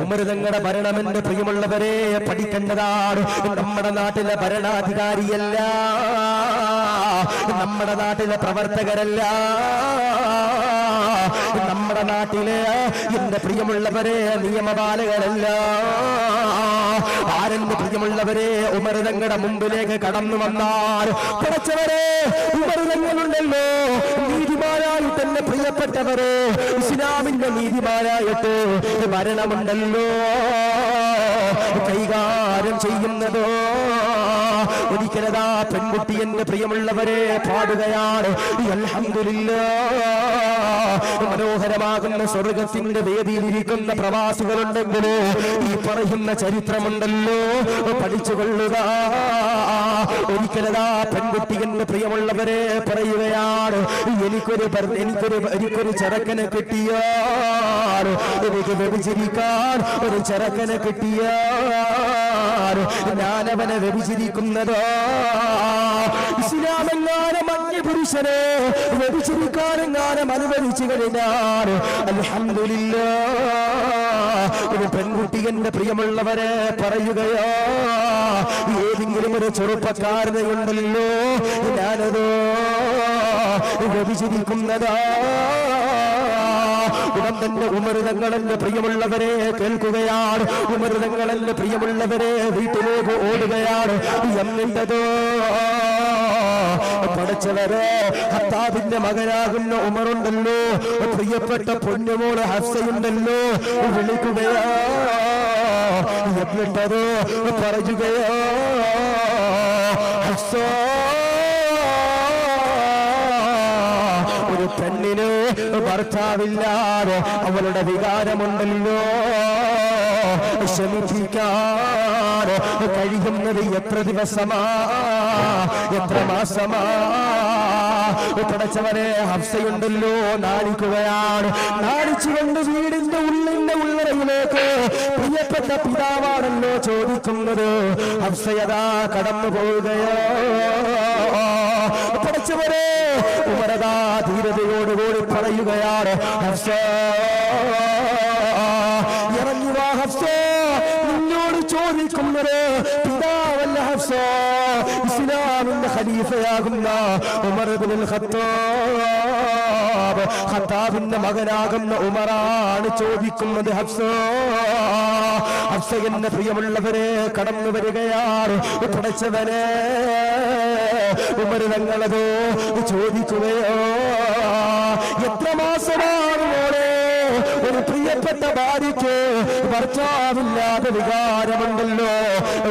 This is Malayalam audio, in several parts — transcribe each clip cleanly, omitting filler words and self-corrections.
ഉമർ തങ്ങളുടെ ഭരണം എന്റെ പ്രിയമുള്ളവരെ പഠിക്കേണ്ടതാണ്. നമ്മുടെ നാട്ടിലെ ഭരണാധികാരിയല്ല, നമ്മുടെ നാട്ടിലെ പ്രവർത്തകരല്ല, നമ്മുടെ നാട്ടിലെ എന്റെ പ്രിയമുള്ളവരെ നിയമപാലകരല്ല. ആരെന്റെ പ്രിയമുള്ളവരെ ഉമർ തങ്ങളുടെ മുമ്പിലേക്ക് കടന്നു വന്നാൽ പഠിച്ചവരെ ഉമർ തങ്ങളുണ്ടല്ലോ നീതിമാനായിട്ട് എന്റെ പ്രിയപ്പെട്ടവരെ ഇസ്ലാമിന്റെ നീതിമാനായിട്ട് ഭരണമുണ്ടല്ലോ കൈകാര്യം ചെയ്യുന്നതോ. ഒരിക്കലതാ പെൺകുട്ടി എന്റെ പ്രിയമുള്ളവരെ പാടുകയാണ് അൽഹംദുലില്ലാഹ്. മനോഹരമാകുന്ന സ്വർഗത്തിന്റെ വേദിയിലിരിക്കുന്ന പ്രവാസികളുണ്ടെങ്കിലോ ഈ പറയുന്ന ചരിത്രമുണ്ടല്ലോ പഠിച്ചുകൊള്ളുക. ഒരിക്കലതാ പെൺകുട്ടി എന്റെ പ്രിയമുള്ളവരെ പറയുകയാണ് എനിക്കൊരു ചെറുക്കനെ കിട്ടിയാൽ, എനിക്ക് വ്യഭിചരിക്കാൻ ഒരു ചെറുക്കനെ കിട്ടിയാൽ ഞാനവനെ വ്യഭിചരിക്കുന്നതോ. ഇസ്ലാമെങ്ങാനും അന്യപുരുഷനെ വ്യഭിചരിക്കാനെങ്ങാനും അനുവദിച്ചു കഴിഞ്ഞാൽ അൽഹംദുലില്ലാഹ് ഒരു പെൺകുട്ടി എന്റെ പ്രിയമുള്ളവരെ പറയുകയോ ഏതെങ്കിലും ഒരു ചെറുപ്പക്കാരനുണ്ടല്ലോ ഞാനതോ വ്യഭിചരിക്കുന്നതാ. ഉടൻ തന്നെ ഉമർ തങ്ങളെന്റെ പ്രിയമുള്ളവരെ കേൾക്കുകയാണ്. ഉമർ തങ്ങളെന്റെ പ്രിയമുള്ളവരെ വീട്ടിലേക്ക് ഓടുകയാണ്. എന്നിട്ടതോ പഠിച്ചവരെ ഖത്താബിന്റെ മകനാകുന്ന ഉമറുണ്ടല്ലോ പ്രിയപ്പെട്ട പൊന്നുമോള് ഹഫ്സയുണ്ടല്ലോ വിളിക്കുകയോ എന്നിട്ടതോ പറയുകയോ ഹഫ്സ ഒരു പെണ്ണിന് ഭർത്താവില്ലാതെ അവളുടെ വികാരമുണ്ടല്ലോ ശമിപ്പിക്കാൻ കഴിയുന്നത് എത്ര ദിവസമാ എത്ര മാസമാ. പഠിച്ചവരെ ഹഫ്സയുണ്ടല്ലോ നാണിക്കുകയാണ്. നാണിച്ചുകൊണ്ട് വീടിന്റെ ഉള്ളറയിലേക്ക് പ്രിയപ്പെട്ട പിതാവാണല്ലോ ചോദിക്കുന്നത്. ഹഫ്സയതാ കടന്നു പോവുകയോ. പഠിച്ചവരെ ഉമരതാ ധീരതയോടുകൂടി പറയുകയാണ് ഹഫ്സ ഇറങ്ങി വാ ഹഫ്സ, നിന്നോട് ചോദിക്കുന്നത് പിതാവല്ല ഹഫ്സ, ഇസ്ലാമിന്റെ ഖലീഫയാകുന്ന ഉമർ ഇബ്നുൽ ഖത്താബ്, ഖത്താബിന്റെ മകനാകുന്ന ഉമറാണ് ചോദിക്കുന്നത് ഹഫ്സ. ഹഫ്സ എന്ന പ്രിയമുള്ളവരെ കടന്നു വരികയാണ്. പഠിച്ചവനെ ഉമർ തങ്ങളതോ ചോദിക്കുകയോ എത്ര മാസമാണ് മോളെ ഒരു പ്രിയപ്പെട്ട ഭാര്യയ്ക്ക് ഭർത്താവില്ലാതെ വികാരമുണ്ടല്ലോ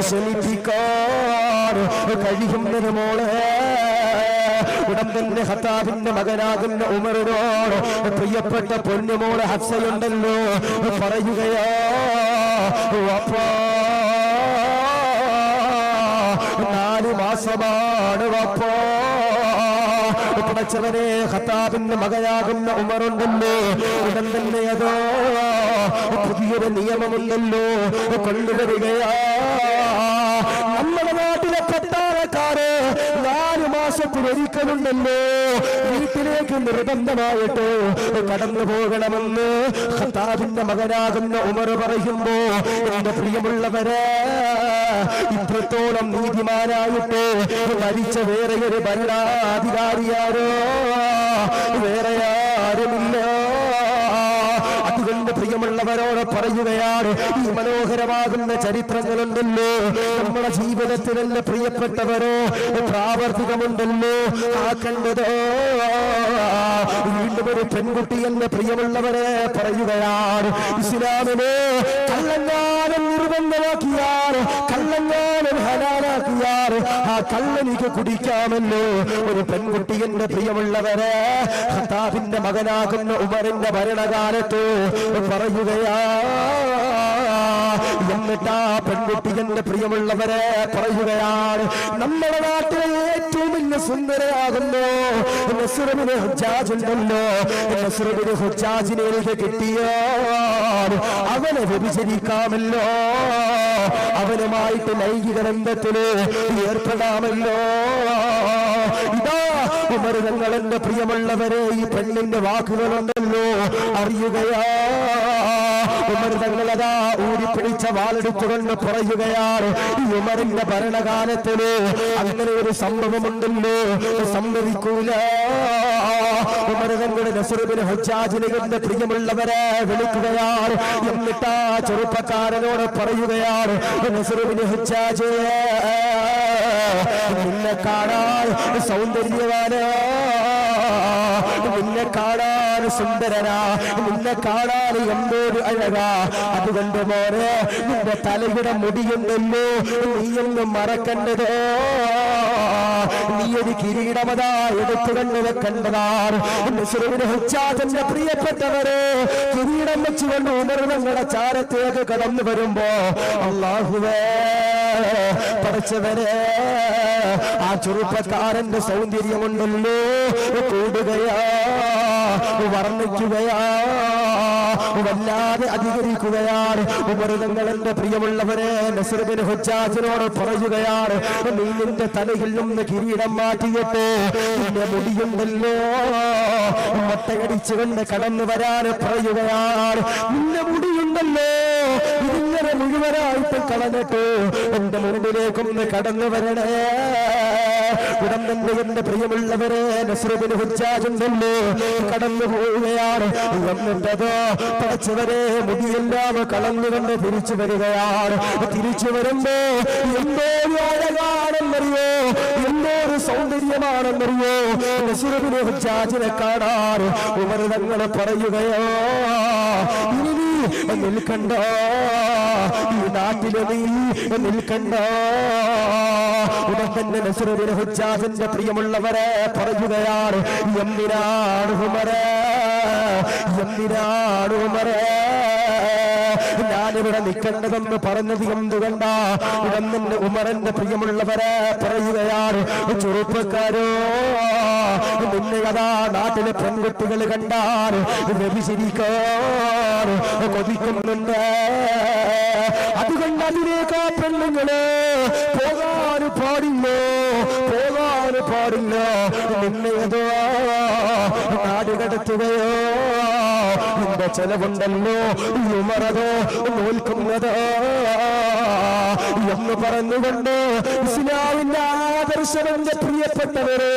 ശമിപ്പിക്കാൻ കഴിയുന്നത് മോളെ. ഉടൻ തന്നെ ഖത്താബിന്റെ മകനാകുന്ന ഉമറിനോട് പ്രിയപ്പെട്ട പൊന്നുമോളെ ഹഫ്സയുണ്ടല്ലോ പറയുകയോ അപ്പാ 4 മാസമാണ് വാപ്പോ. പഠിച്ചവനെ ഖത്താബിന്റെ മകനാകുന്ന ഉമറുണ്ടല്ലോ ഉടൻ തന്നെ അതോ പുതിയൊരു നിയമമുണ്ടല്ലോ കൊണ്ടുവരികയാ. നമ്മുടെ നാട്ടിലെ പട്ടാളക്കാര് 4 മാസത്തിലൊരിക്കലുണ്ടല്ലോ വീട്ടിലേക്ക് നിർബന്ധമായിട്ട് കടന്നു പോകണമെന്ന് ഖത്താബിന്റെ മകനാകുന്ന ഉമർ പറയുമ്പോ എന്റെ പ്രിയമുള്ളവരെ ഇത്രത്തോളം നീതിമാനായിട്ട് മരിച്ച വേറെ ഒരു ഭരണാധികാരിയാരോ വേറെ ആരുമില്ല. അതുകൊണ്ട് പ്രിയമുള്ളവരോട് പറയുകയാണ് ഈ മനോഹരമാകുന്ന ചരിത്രങ്ങളുണ്ടല്ലോ നമ്മുടെ ജീവിതത്തിൽ എന്റെ പ്രിയപ്പെട്ടവരോ പ്രാവർത്തികമുണ്ടല്ലോ ആക്കേണ്ടതോ. വീണ്ടും ഒരു പെൺകുട്ടി എന്റെ പ്രിയമുള്ളവരെ പറയുകയാണ് ഇസ്ലാമിനെ കള്ളങ്ങാനം നിർബന്ധമാക്കിയാൽ കള്ളങ്ങാനം ഹലാലാക്കിയാൽ ആ കള്ളനിക്ക് കുടിക്കാമല്ലോ. ഒരു പെൺകുട്ടി എന്റെ പ്രിയമുള്ളവരെ ഖത്താബിന്റെ മകനാകുന്ന ഉമറിന്റെ ഭരണകാലത്ത് പറയുകയാ. എന്നിട്ടാ പെൺകുട്ടി എന്റെ പ്രിയമുള്ളവരെ പറയുകയാണ് നമ്മുടെ നാട്ടിലെ ഏറ്റവും വലിയ സുന്ദരയാകുന്നു നസ്റുബ്നു ഹുജ്ജാജ് ഉണ്ടല്ലോ. നസ്റുബ്നു ഹുജ്ജാജിനെ എനിക്ക് കിട്ടിയാൽ അവനെ വ്യഭിചരിക്കാമല്ലോ, അവനുമായിട്ട് ലൈംഗിക ബന്ധത്തില് ഏർപ്പെടാമല്ലോ. ഇതാ ഉമർ തങ്ങൾ എന്റെ പ്രിയമുള്ളവരെ ഈ പെണ്ണിന്റെ വാക്കുകളുണ്ടല്ലോ അറിയുകയാ. ഉമർ തങ്ങളതാ ഊരിപ്പിടിച്ച വാളെടുത്തുകൊണ്ട് പറയുകയാണ്, ഉമറിന്റെ ഭരണകാലത്തില് അങ്ങനെ ഒരു സംഭവമുണ്ടല്ലോ, സംഭവിക്കൂല. ഉമർ തങ്ങളുടെ നസ്ർ ഇബ്നു ഹജ്ജാജിനെ കൊണ്ട് പ്രിയമുള്ളവരെ വിളിക്കുകയാണ്. എന്നിട്ട് ആ ചെറുപ്പക്കാരനോട് പറയുകയാണ്, നസ്ർ ഇബ്നു ഹജ്ജാജ്, നിന്നെ കാണാൻ സൗന്ദര്യവാനാ, നിന്നെ കാണാൻ സുന്ദരനാ, നിന്നെ കാണാൻ എന്തൊരു അഴകാ. അതുകൊണ്ട് മോനെ, നിന്റെ തലയുടെ മുടിയുണ്ടല്ലോ, നീയൊന്നും മറക്കണ്ടതോ, നീ ഒരു കിരീടമതാ എടുത്തുകൊണ്ട് വെക്കേണ്ടതാണ്. ഹുച്ചാജന്റെ പ്രിയപ്പെട്ടവരെ, കിരീടം വെച്ചുകൊണ്ട് ഉമർ തങ്ങളുടെ ചാരത്തേക്ക് കടന്നു വരുമ്പോ, അല്ലാഹുവേ പഠിച്ചവരെ, ആ ചെറുപ്പക്കാരന്റെ സൗന്ദര്യമുണ്ടല്ലോ കൂടുകയാ, വർണ്ണിക്കുകയാ, വല്ലാതെ അധികരിക്കുകയാണ്. ഉമർ തങ്ങളുടെ പ്രിയമുള്ളവരെ നസ്ർ ഇബ്നു ഹജ്ജാജിനോട് പറയുകയാണ്, നീ നിന്റെ തലയിൽ നിന്ന് കിരീടം മാറ്റിയിട്ട് നിന്റെ മുടിയുണ്ടല്ലോ മൊട്ടയടിച്ചുകൊണ്ട് കടന്നു വരാൻ പറയുകയാണ്. നിന്റെ മുടിയുണ്ടല്ലോ ഇതിങ്ങനെ മുഴുവനായിട്ട് കളഞ്ഞിട്ട് എന്റെ മുമ്പിലേക്കൊന്ന് കടന്നു വരണേ. ഉടൻ തന്നെ എന്റെ പ്രിയമുള്ളവരെ നസ്ർ ഇബ്നു ഹജ്ജാജുണ്ടല്ലോ കടന്നു പോവുകയാണ്. എന്നിട്ടതോ പഠിച്ചവരെ മുടിയെല്ലാം കളഞ്ഞുകൊണ്ട് തിരിച്ചു വരികയാണ്. തിരിച്ചു വരുമ്പോ എന്തോരു അഴകാണെന്നറിയോ, എന്തോരു സൗന്ദര്യമാണെന്നറിയോ. നസ്ർ ഇബ്നു ഹജ്ജാജിനെ കാണാൻ ഉമർ തങ്ങൾ പറയുകയോ, ഇനി നീ നിൽക്കണ്ട, ഈ നാട്ടിലെ നീ നിൽക്കണ്ട. ഉടൻ തന്നെ നസ്ർ ഇബ്നു ഹജ്ജാജിന്റെ പ്രിയമുള്ളവരെ പറയുകയാണ്, എന്തിനാണ് ഉമറേ, എന്തിനാണ് ഉമറേ ഞാനിവിടെ നിൽക്കേണ്ടതെന്ന് പറഞ്ഞത് എന്തുകൊണ്ടാ? ഉടൻ തന്നെ ഉമറിന്റെ പ്രിയമുള്ളവരെ പറയുകയാണ്, ചെറുപ്പക്കാരോ, നിന്നെ അതാ നാട്ടിലെ പെൺകുട്ടികൾ കണ്ടാൽ വ്യഭിചരിക്കാൻ കൊതിക്കുന്നുണ്ട്. അതുകൊണ്ട് അതിലേക്കാ പെണ്ണുങ്ങള് പോകാൻ പാടില്ലോ, പോകാൻ പാടില്ല. നിന്നെ ഏതോ നാട് കടത്തുകയോ നിന്റെ ചെലവുണ്ടല്ലോ ഉമറതോ നോൽക്കുന്നത് എന്ന് പറഞ്ഞുകൊണ്ട് ഇസ്ലാമിന്റെ ആദർശമെന്റെ പ്രിയപ്പെട്ടവരെ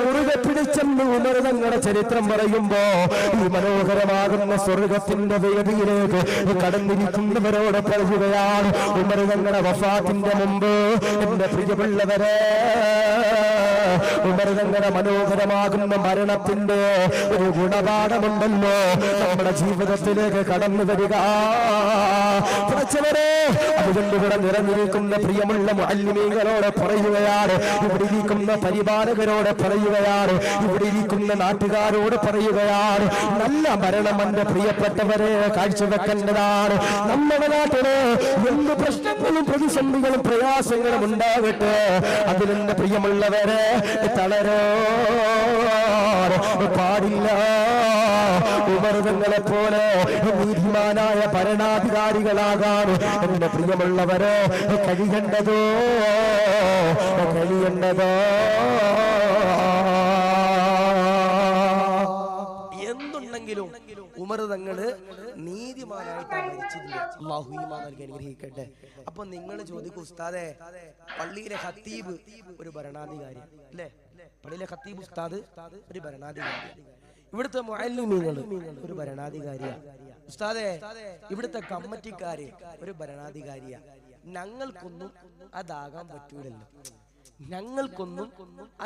മുറുകെ പിടിച്ചെന്ന് ഉമർ തങ്ങളുടെ ചരിത്രം പറയുമ്പോ ഈ മനോഹരമാകുന്ന സ്വർഗത്തിന്റെ വേദിയിലേക്ക് കടന്നിരിക്കുന്നവരോട് പറയുകയാണ്, ഉമർ തങ്ങളുടെ വഫാത്തിന്റെ മുമ്പ് എന്റെ പ്രിയമുള്ളവരെ, ഉമർ തങ്ങളുടെ മനോഹരമാകുന്ന മരണത്തിന്റെ ഒരു ഗുണപാഠമുണ്ടല്ലോ നമ്മുടെ ജീവിതത്തിലേക്ക് കടന്നു വരിക. പഠിച്ചവരെ, അതുകൊണ്ട് ഇവിടെ നിറഞ്ഞിരിക്കുന്ന പ്രിയമുള്ള മുഅല്ലിമീങ്ങളോട് പറയുകയാണ്, ഇവിടെ ഇരിക്കുന്ന പരിപാലകരോട് പറയുകയാണ്, ഇവിടെ ഇരിക്കുന്ന നാട്ടുകാരോട് പറയുകയാണ്, നല്ല മരണം എന്റെ പ്രിയപ്പെട്ടവരെ കാഴ്ചവെക്കേണ്ടതാണ്. നമ്മുടെ നാട്ടില് എന്ത് പ്രശ്നങ്ങളും പ്രതിസന്ധികളും പ്രയാസങ്ങളും ഉണ്ടാകട്ടെ, അതിലെന്റെ പ്രിയമുള്ളവരെ തളരോ പാടില്ല. ഉമർ തങ്ങളെ പോലെ നീതിമാനായ ഭരണാധികാരികളാകാൻ എന്റെ പ്രിയമുള്ളവരെ കഴിയേണ്ടതോ എന്തുണ്ടെങ്കിലും ഉമർ തങ്ങള് നീതിമാനായിട്ടാണ് മരിച്ചില്ല. അല്ലാഹു ഈമാൻ നൽകി അനുഗ്രഹിക്കട്ടെ. അപ്പൊ നിങ്ങൾ ചോദിക്കും, ഉസ്താദേ, പള്ളിയിലെ ഖത്തീബ് ഒരു ഭരണാധികാരി അല്ലേ? പള്ളിയിലെ ഖത്തീബ് ഉസ്താദ് ഒരു ഭരണാധികാരി, ഇവിടുത്തെ മുഅല്ലിമീങ്ങൾ ഒരു ഭരണാധികാരിയാ. ഉസ്താദേ, ഇവിടുത്തെ കമ്മിറ്റിക്കാര് ഒരു ഭരണാധികാരിയാ. ഞങ്ങൾക്കൊന്നും അതാകാൻ പറ്റൂലല്ലോ, ഞങ്ങൾക്കൊന്നും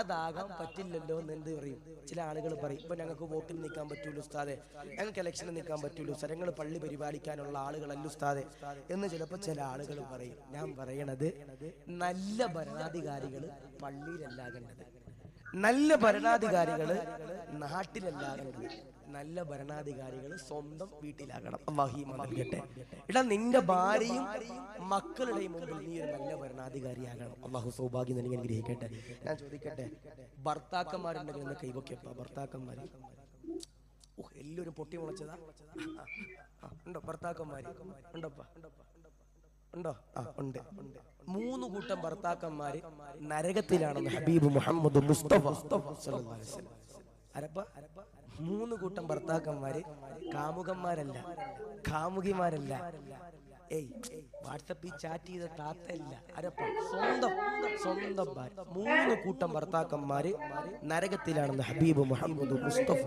അതാകാൻ പറ്റില്ലല്ലോ എന്ന് എന്ത് പറയും? ചില ആളുകൾ പറയും, ഇപ്പൊ ഞങ്ങൾക്ക് വോട്ടിൽ നിൽക്കാൻ പറ്റൂല ഉസ്താദെ, ഞങ്ങൾക്ക് ഇലക്ഷന് നിൽക്കാൻ പറ്റൂല, സ്ഥലങ്ങൾ പള്ളി പരിപാലിക്കാനുള്ള ആളുകളല്ല ഉസ്താദെ എന്ന് ചിലപ്പോ ചില ആളുകൾ പറയും. ഞാൻ പറയണത്, നല്ല ഭരണാധികാരികൾ പള്ളിയിലല്ലാകേണ്ടത്, നല്ല ഭരണാധികാരികള് നാട്ടിലല്ലാകേണ്ടത്, നല്ല ഭരണാധികാരികൾ സ്വന്തം വീട്ടിലാകണം. അല്ലാഹു ഈമാൻ നൽകട്ടെ. എടാ, നിന്റെ ഭാര്യയും മക്കളുടെയും മുമ്പിൽ നീ ഒരു നല്ല ഭരണാധികാരിയാകണം. അല്ലാഹു സൗഭാഗ്യം നൽകി അനുഗ്രഹിക്കട്ടെ. ഞാൻ ചോദിക്കട്ടെ, ഭർത്താക്കന്മാരുണ്ടെങ്കിൽ എന്ന് കൈവക്കപ്പ. ഭർത്താക്കന്മാര് എല്ലാവരും പൊട്ടി മുളച്ചതാ ഉണ്ടോ? ഭർത്താക്കന്മാര് ഉണ്ടോപ്പ? ഉണ്ടോ? ഉണ്ട്. 3 കൂട്ടം ഭർത്താക്കന്മാര് നരകത്തിലാണെന്ന് ഹബീബ് മുഹമ്മദ് മുസ്തഫ സല്ലല്ലാഹു അലൈഹി വസല്ലം. അരപ്പ 3 കൂട്ടം ഭർത്താക്കന്മാര് കാമുകന്മാരല്ല, കാമുകിമാരല്ല. ഏയ് വാട്സപ്പിൽ ചാറ്റ് ചെയ്ത താത്തല്ല, അരപ്പ സ്വന്തം ഭാര്യ. 3 കൂട്ടം ഭർത്താക്കന്മാര് നരകത്തിലാണെന്ന് ഹബീബ് മുഹമ്മദ് മുസ്തഫ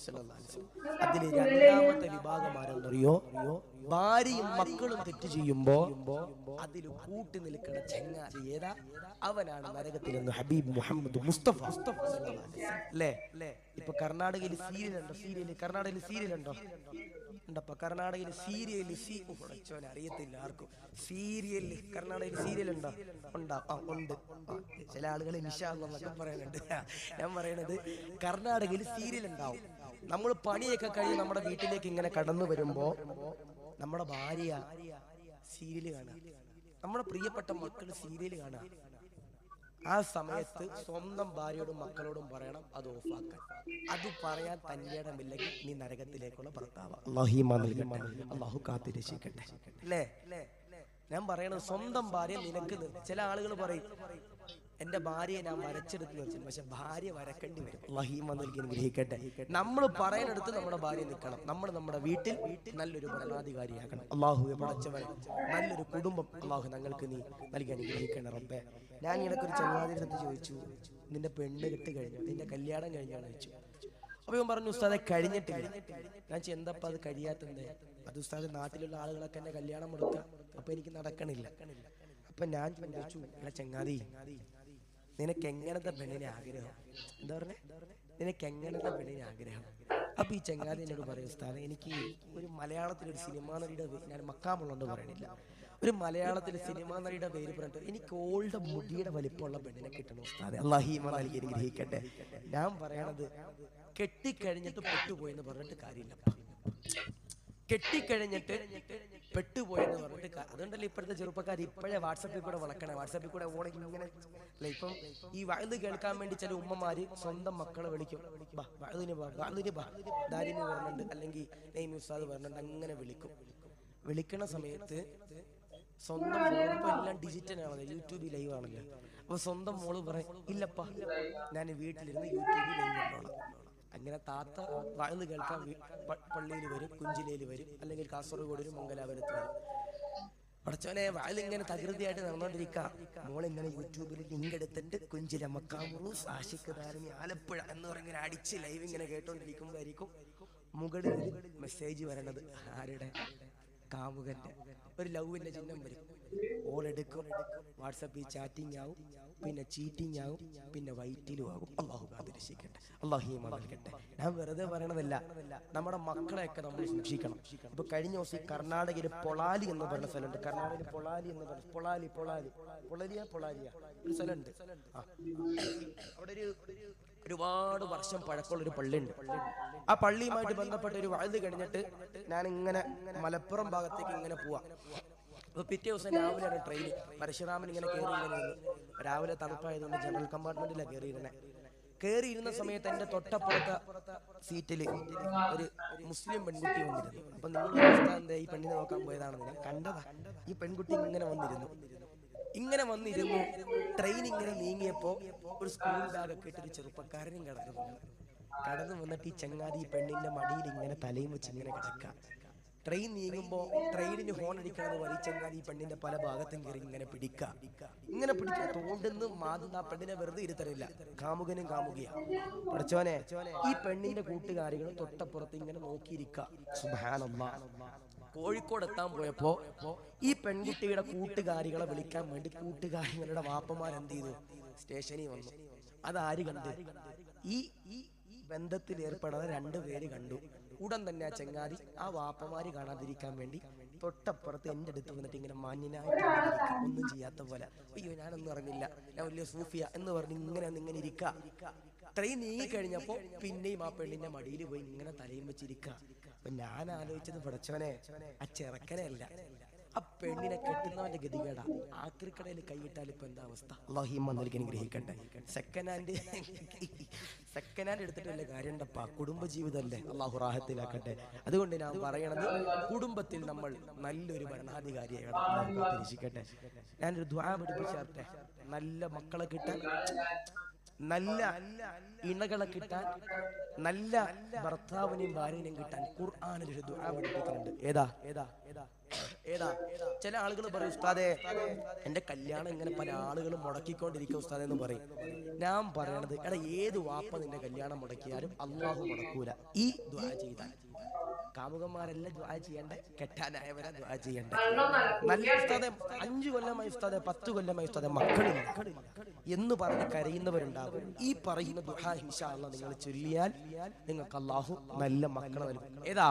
സല്ലല്ലാഹു അലൈഹി വസല്ലം. അതിൽ രണ്ടാമത്തെ വിഭാഗം ആരെന്നറിയോ? ഭാര്യയും മക്കളും തെറ്റ് ചെയ്യുമ്പോ അതിൽ കൂട്ടി നിൽക്കണ ചങ്ങാതി ഏതാ? അവനാണ് നരകത്തിലെന്ന് ഹബീബ് മുഹമ്മദ് മുസ്തഫ അല്ലേ. ഇപ്പൊ കർണാടകയിൽ സീരിയൽ ഉണ്ടോ? ഉണ്ടപ്പ കർണാടകയിൽ സീരിയൽ അറിയത്തില്ല ആർക്കും. കർണാടകയിൽ സീരിയൽ ഉണ്ടോ? ഉണ്ട്. ചില ആളുകൾ ഇൻഷാ അല്ലാഹ് എന്നൊക്കെ പറയുന്നുണ്ട്. ഞാൻ പറയണത് കർണാടകയിൽ സീരിയൽ ഉണ്ടാവും. നമ്മൾ പണിയൊക്കെ കഴിഞ്ഞ് നമ്മുടെ വീട്ടിലേക്ക് ഇങ്ങനെ കടന്നു വരുമ്പോ നമ്മുടെ ഭാര്യ സീരിയല് കാണുക, നമ്മുടെ പ്രിയപ്പെട്ട മക്കൾ സീരിയല് കാണുക. ആ സമയത്ത് സ്വന്തം ഭാര്യയോടും മക്കളോടും പറയണം അത് ഓഫാക്കാൻ. അത് പറയാൻ തന്നിടമില്ലെങ്കിൽ നീ നരകത്തിലേക്കുള്ള ഭർത്താവ്. അല്ലാഹു കാത്തിരക്ഷിക്കട്ടെ. അല്ലേ? ഞാൻ പറയണത് സ്വന്തം ഭാര്യ നിനക്ക്. ചില ആളുകൾ പറയും എന്റെ ഭാര്യയെ ഞാൻ വരച്ചെടുത്ത് വെച്ചു, പക്ഷെ ഭാര്യ വരക്കേണ്ടി വരും. അല്ലാഹു നൽകി അനുഗ്രഹിക്കട്ടെ. നമ്മൾ പറയാനെടുത്ത് നമ്മുടെ ഭാര്യ നിൽക്കണം. നമ്മൾ നമ്മുടെ വീട്ടിൽ നല്ലൊരു ഭരണാധികാരിയാക്കണം. അല്ലാഹുവേ പടച്ചവൻ നല്ലൊരു കുടുംബം അല്ലാഹു ഞങ്ങൾക്ക് നീ നൽകി അനുഗ്രഹിക്കണം റബ്ബേ. ഞാൻ ഇടയ്ക്കൊരു ചങ്ങാതിയുടെ അടുത്ത് ചോദിച്ചു, നിന്റെ പെണ്ണ് കെട്ട് കഴിഞ്ഞു, നിന്റെ കല്യാണം കഴിഞ്ഞാണ് ചോദിച്ചു. അപ്പൊ ഇവൻ പറഞ്ഞു, ഉസ്താദെ കഴിഞ്ഞിട്ടില്ല. ഞാൻ എന്തപ്പ അത് കഴിയാത്തത്? അത് ഉസ്താദ് നാട്ടിലുള്ള ആളുകളൊക്കെ എന്നെ കല്യാണം കൊടുക്കുക, അപ്പൊ എനിക്ക് നടക്കണില്ല. അപ്പൊ ഞാൻ ചോദിച്ചു, ചങ്ങാതി നിനക്ക് എങ്ങനത്തെ പെണ്ണിനെ ആഗ്രഹം? എന്താ പറഞ്ഞേ? നിനക്ക് എങ്ങനത്തെ പെണ്ണിനെ ആഗ്രഹം? അപ്പൊ ഈ ചങ്ങാതി എന്നോട് പറയും, ഉസ്താദെ എനിക്ക് ഒരു മലയാളത്തിലൊരു സിനിമാ നടിയുടെ, ഞാൻ മക്കാമുള്ളതുകൊണ്ട് പറയണില്ല, ഒരു മലയാളത്തിലെ സിനിമാ നടിയുടെ പേര് പറഞ്ഞിട്ട് എനിക്ക് ഓൾഡ് മുടിയുടെ വലിപ്പമുള്ള പെണ്ണിനെ കിട്ടണം ഉസ്താദെ. അല്ലാഹു നൽകി അനുഗ്രഹിക്കട്ടെ. ഞാൻ പറയണത് കെട്ടിക്കഴിഞ്ഞിട്ട് പെട്ടുപോയെന്ന് പറഞ്ഞിട്ട് കാര്യമില്ല. കെട്ടിക്കഴിഞ്ഞിട്ട് പെട്ടുപോയെന്ന് പറഞ്ഞിട്ട് അതുകൊണ്ടല്ലേ ഇപ്പോഴത്തെ ചെറുപ്പക്കാർ ഇപ്പോഴേ വാട്സപ്പിൽ കൂടെ വളക്കണേ, വാട്സപ്പിൽ കൂടെ ഓണ ഇങ്ങനെ അല്ലെ. ഇപ്പം ഈ വഴുത് കേൾക്കാൻ വേണ്ടി ചില ഉമ്മമാര് സ്വന്തം മക്കളെ വിളിക്കും, ദാരിമി പറഞ്ഞിട്ടുണ്ട് അല്ലെങ്കിൽ നെയ്മി ഉസ്താദ് പറഞ്ഞിട്ടുണ്ട്, അങ്ങനെ വിളിക്കണ സമയത്ത് സ്വന്തം മോളിപ്പോ എല്ലാം ഡിജിറ്റലാണല്ലോ, യൂട്യൂബിൽ ലൈവ് ആണല്ലോ. അപ്പൊ സ്വന്തം മോള് പറയും, ഇല്ലപ്പാ ഞാൻ വീട്ടിലിരുന്ന് യൂട്യൂബിൽ ലൈവ് കണ്ടോളാം. അങ്ങനെ താത്ത വഴുത് കേൾക്കാൻ പള്ളിയിൽ വരും, കുഞ്ചിലയിൽ വരും, അല്ലെങ്കിൽ കാസർഗോഡ് വരും, മംഗലാപുരത്ത് വരും. പടച്ചോനെ വഴുതിങ്ങനെ തകൃതിയായിട്ട് നടന്നുകൊണ്ടിരിക്കാം. മോളിങ്ങനെ യൂട്യൂബിൽ ലിങ്ക് എടുത്തിട്ട് കുഞ്ചില മക്കാമുറു സാഷിക്ക് താരമി ആലപ്പുഴ എന്ന് പറഞ്ഞിങ്ങനെ അടിച്ച് ലൈവ് ഇങ്ങനെ കേട്ടോണ്ടിരിക്കുമ്പോഴായിരിക്കും മുകളിൽ മെസ്സേജ് വരണത്. ആരുടെ? കാമുകന്റെ. ഒരു ലവിന്റെ ചിഹ്നം വരും. ഓളെടുക്കും, വാട്സപ്പിൽ ചാറ്റിംഗ് ആവും, പിന്നെ ചീറ്റിംഗ് ആവും, പിന്നെ വൈറ്റിലും ആകും. അല്ലാഹു കാത്തിരക്ഷിക്കട്ടെ. അല്ലാഹു നൽകട്ടെ. ഞാൻ വെറുതെ പറയണതല്ല, നമ്മുടെ മക്കളെയൊക്കെ നമ്മൾ സൂക്ഷിക്കണം. ഇപ്പൊ കഴിഞ്ഞ ദിവസം കർണാടകയിൽ പൊളാലി എന്ന് പറയുന്ന സ്ഥലമുണ്ട്. കർണാടകയിൽ പൊളാലി എന്ന് പറയുന്നത് പൊളാലിയ ഒരു സ്ഥലമുണ്ട്. അവിടെ ഒരുപാട് വർഷം പഴക്കമുള്ള ഒരു പള്ളിയുണ്ട്. ആ പള്ളിയുമായിട്ട് ബന്ധപ്പെട്ട ഒരു വഴുത് കഴിഞ്ഞിട്ട് ഞാൻ ഇങ്ങനെ മലപ്പുറം ഭാഗത്തേക്ക് ഇങ്ങനെ പോവാ. അപ്പൊ പിറ്റേ ദിവസം രാവിലെയാണ് ട്രെയിൻ. പരശുരാമൻ ഇങ്ങനെ കയറിയിരുന്ന്, രാവിലെ തണുപ്പായതുകൊണ്ട് ജനറൽ കമ്പാർട്ട്മെന്റിലാണ് കയറിയിരുന്ന സമയത്ത് എന്റെ തൊട്ടപ്പുറത്തെ സീറ്റില് ഒരു മുസ്ലിം പെൺകുട്ടി വന്നിരുന്നു. അപ്പൊ നിങ്ങൾ ഈ പെണ്ണിനെ നോക്കാൻ പോയതാണെന്ന് ഞാൻ കണ്ടതാ. ഈ പെൺകുട്ടി ഇങ്ങനെ വന്നിരുന്നു. ട്രെയിൻ ഇങ്ങനെ നീങ്ങിയപ്പോ ഒരു സ്കൂൾ ബാഗൊക്കെ ഇട്ടൊരു ചെറുപ്പക്കാരനും കടന്നു വന്നിട്ട് ഈ ചങ്ങാതി ഈ പെണ്ണിന്റെ മടിയിൽ ഇങ്ങനെ തലയും വെച്ച് ഇങ്ങനെ കിടക്കാം. ട്രെയിൻ നീങ്ങുമ്പോ ട്രെയിനിന് ഹോൺ അടിക്കണത് പോലെ ഈ ചങ്ങാതി ഈ പെണ്ണിന്റെ പല ഭാഗത്തും കയറി ഇങ്ങനെ പിടിക്കുക തോണ്ടെന്ന് മാതുന്ന പെണ്ണിനെ വെറുതെ ഇരുത്തറില്ല. കാമുകനും കാമുകിയാ. പഠിച്ചോനെ ഈ പെണ്ണിന്റെ കൂട്ടുകാരികളും തൊട്ടപ്പുറത്ത് ഇങ്ങനെ നോക്കിയിരിക്കുക. സുബ്ഹാനല്ലാഹ്. കോഴിക്കോട് എത്താൻ പോയപ്പോ ഈ പെൺകുട്ടിയുടെ കൂട്ടുകാരികളെ വിളിക്കാൻ വേണ്ടി കൂട്ടുകാരികളുടെ വാപ്പമാരെന്ത് ചെയ്തു? സ്റ്റേഷനിൽ വന്നു. അതാര് കണ്ട്? ഈ ബന്ധത്തിൽ ഏർപ്പെടാതെ 2 പേര് കണ്ടു. ഉടൻ തന്നെ ആ ചങ്ങാതി ആ വാപ്പമാര് കാണാതിരിക്കാൻ വേണ്ടി തൊട്ടപ്പുറത്ത് എന്റെ അടുത്ത് വന്നിട്ട് ഇങ്ങനെ മാന്യനായിട്ട് ഒന്നും ചെയ്യാത്ത പോലെ, അയ്യോ ഞാനൊന്നും അറിഞ്ഞില്ല, ഞാൻ വലിയ സൂഫിയ എന്ന് പറഞ്ഞ് ഇങ്ങനെ ഇരിക്കുക. ട്രെയിൻ നീങ്ങിക്കഴിഞ്ഞപ്പോ പിന്നെയും ആ പെണ്ണിന്റെ മടിയിൽ പോയി ഇങ്ങനെ തലയും വെച്ചിരിക്കുക. അപ്പൊ ഞാൻ ആലോചിച്ചത്, പടച്ചവനെ ആ ചെറുക്കനല്ല, ആ പെണ്ണിനെ കെട്ടുന്നവന്റെ ഗതികേടാ. ആക്രിക്കടയിൽ കൈയിട്ടാൽ ഇപ്പൊ എന്താ അവസ്ഥ? അല്ലാഹു നൽകി അനുഗ്രഹിക്കട്ടെ. സെക്കൻഡ് ഹാൻഡ് എടുത്തിട്ട് വല്ല കാര്യണ്ടപ്പാ. കുടുംബജീവിതമല്ലേ, അല്ലാഹു റാഹത്തിലാക്കട്ടെ. അതുകൊണ്ട് ഞാൻ പറയണത്, കുടുംബത്തിൽ നമ്മൾ നല്ലൊരു ഭരണാധികാരിയാകണം. അല്ലാഹു കാത്തിരക്ഷിക്കട്ടെ. ഞാനൊരു ദുആ പഠിപ്പിച്ചാട്ടെ. നല്ല മക്കളെ കിട്ടാൻ നല്ല ഇണകളെ കിട്ടാൻ, നല്ല ഭർത്താവിനെയും ഭാര്യനെയും കിട്ടാൻ ഖുർആനിൽ ഒരു ദുആ പഠിപ്പിക്കുന്നുണ്ട്. ഏതാ ഏതാ ഏതാ ഏതാ ചില ആളുകൾ പറയും, ഉസ്താദേ എന്റെ കല്യാണം ഇങ്ങനെ പല ആളുകളും മുടക്കിക്കൊണ്ടിരിക്കുക ഉസ്താദേ എന്ന് പറയും. ഞാൻ പറയണത്, എടാ ഏത് വാപ്പ നിന്റെ കല്യാണം മുടക്കിയാലും അള്ളാഹു മുടക്കൂല. ഈ ദുആ ചെയ്താൽ കാമുകന്മാരെല്ലാം ദുആ ചെയ്യണ്ടേ, കെട്ടാനായവരെ ദുആ ചെയ്യണ്ടേ. നല്ല ഉസ്താദെ 5 കൊല്ലമായി ഉസ്താദെ 10 കൊല്ലമായി ഉസ്താദെ മക്കളില്ല എന്ന് പറഞ്ഞ് കരയുന്നവരുണ്ടാകും. ഈ പറയുന്ന ദുആ ഇൻഷാ അല്ലാഹ് നിങ്ങൾ ചൊല്ലിയാൽ നിങ്ങൾക്ക് അല്ലാഹു നല്ല മക്കളെ നൽകും. ഏതാ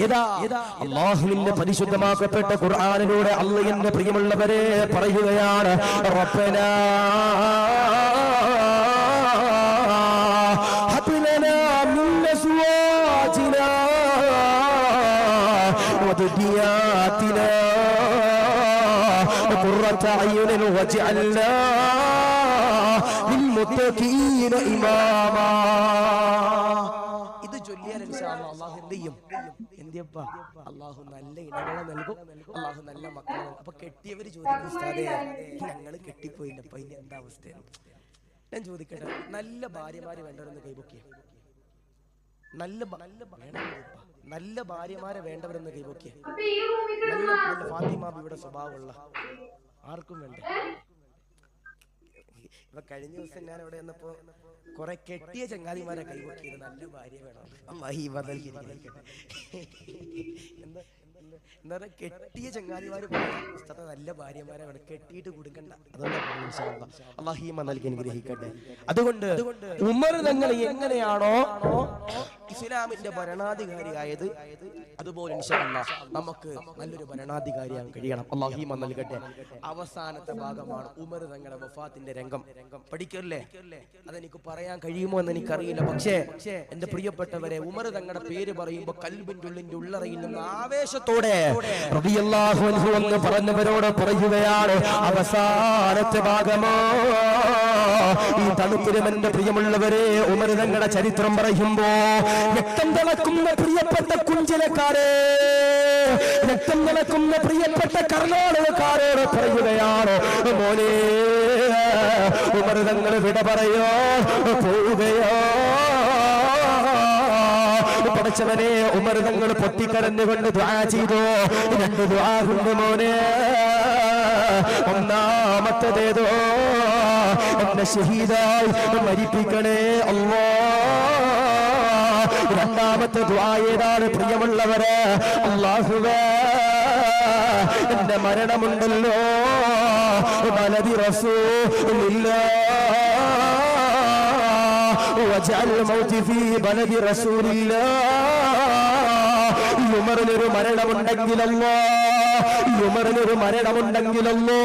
ഏതാ ഏതാ അല്ലാഹുവിന്റെ പരിശുദ്ധമാക്കപ്പെട്ട ഖുർആനിലൂടെ അല്ലാഹ് എന്റെ പ്രിയമുള്ളവരെ പറയുകയാണ്, റബ്ബനാ ഹബ് ലനാ മിൻ അസ്വാജിനാ വദുരിയാതിനാ ഖുർറത അയ്യുനിൻ വജഅൽനാ ലിൽമുത്തഖീന ഇമാമാ. ഇത് ചൊല്ലിയാൽ ഇൻഷാ അല്ലാഹ് അല്ലാഹു എന്ത് ചെയ്യും? എന്തിയപ്പ അല്ലാഹു നല്ല ഇണകളെ നൽകും, അല്ലാഹു നല്ല മക്കളെ നൽകും. അപ്പൊ കെട്ടിയവര് ചോദിക്കും, ഉസ്താദേ ഞങ്ങള് കെട്ടിപ്പോയില്ലപ്പ ഇനി എന്താ അവസ്ഥയാണ്? ഞാൻ ചോദിക്കട്ടെ, നല്ല ഭാര്യമാര് വേണ്ടവരെന്ന് കൈപൊക്കിയ, നല്ല ഭാര്യമാരെ വേണ്ടവരെന്ന് കൈപൊക്കിയ, നല്ല ഫാത്തിമ ബിയുടെ സ്വഭാവമുള്ള ആർക്കും വേണ്ട. ഇപ്പൊ കഴിഞ്ഞ ദിവസം ഞാൻ അവിടെ വന്നപ്പോ കുറെ കെട്ടിയ ചങ്ങാതിമാരെ കൈവക്കിയത് നല്ല ഭാര്യ വേണം. എന്താ പറയുക, കെട്ടിയ ചങ്ങാതിമാര് നല്ല ഭാര്യമാരെ വേണം, കെട്ടിയിട്ട് കൊടുക്കണ്ട. അനുഗ്രഹിക്കട്ടെ. അതുകൊണ്ട് ഉമർ തങ്ങൾ എങ്ങനെയാണോ ഇസ്ലാമിന്റെ ഭരണാധികാരിയായത്, അതുപോലെ ഇൻഷാ അല്ലാഹ് നമുക്ക് നല്ലൊരു ഭരണാധികാരിയാകാൻ കഴിയണം. അല്ലാഹു ഈമാൻ നൽകട്ടെ. അവസാനത്തെ ഭാഗമാണ് ഉമർ തങ്ങളുടെ വഫാത്തിന്റെ രംഗം. പഠിക്കല്ലേ? അതെനിക്ക് പറയാൻ കഴിയുമോ എന്ന് എനിക്കറിയില്ല. പക്ഷേ എന്റെ പ്രിയപ്പെട്ടവരെ, ഉമർ തങ്ങളുടെ പേര് പറയുമ്പോൾ കൽബിന്റെ ഉള്ളിന്റെ ഉള്ളറയിൽ നിന്ന് ആവേശത്തോടെ റളിയല്ലാഹു അൻഹു എന്ന് പറഞ്ഞവരോട് പറയുകയാണ്, അവസാനത്തെ ഭാഗമോ ഈ തണുപ്പിലും എന്റെ പ്രിയമുള്ളവരെ ഉമർ തങ്ങളുടെ ചരിത്രം പറയുമ്പോ രക്തം തിളക്കുന്ന പ്രിയപ്പെട്ട കുഞ്ചിലക്കാരെ, രക്തം തിളക്കുന്ന പ്രിയപ്പെട്ട കർണാടകക്കാരോട് പറയുകയാണ്, മോനെ ഉമർ തങ്ങൾ വിട പറയോ പോവുകയോ? പഠിച്ചവനെ ഉമർ തങ്ങൾ പൊട്ടിക്കരഞ്ഞുകൊണ്ട് ദുആ ചെയ്തു. 2 ദുആ ഉണ്ട് മോനെ. ഒന്നാമത്തേതോ എന്നെ ഷഹീദായി മരിപ്പിക്കണേ അല്ലാഹ്. രണ്ടാമത്തെ ദുആ ഏതാണ് പ്രിയമുള്ളവരെ? അല്ലാഹുവേ എന്റെ മരണമുണ്ടല്ലോ വലദി റസൂലില്ലാഹ് വജഅൽ മൗതി ഫീ ബലദി റസൂലില്ലാഹ്. ഉമറിനൊരു മരണമുണ്ടെങ്കിലല്ലോ, ഉമറിനൊരു മരണമുണ്ടെങ്കിലല്ലോ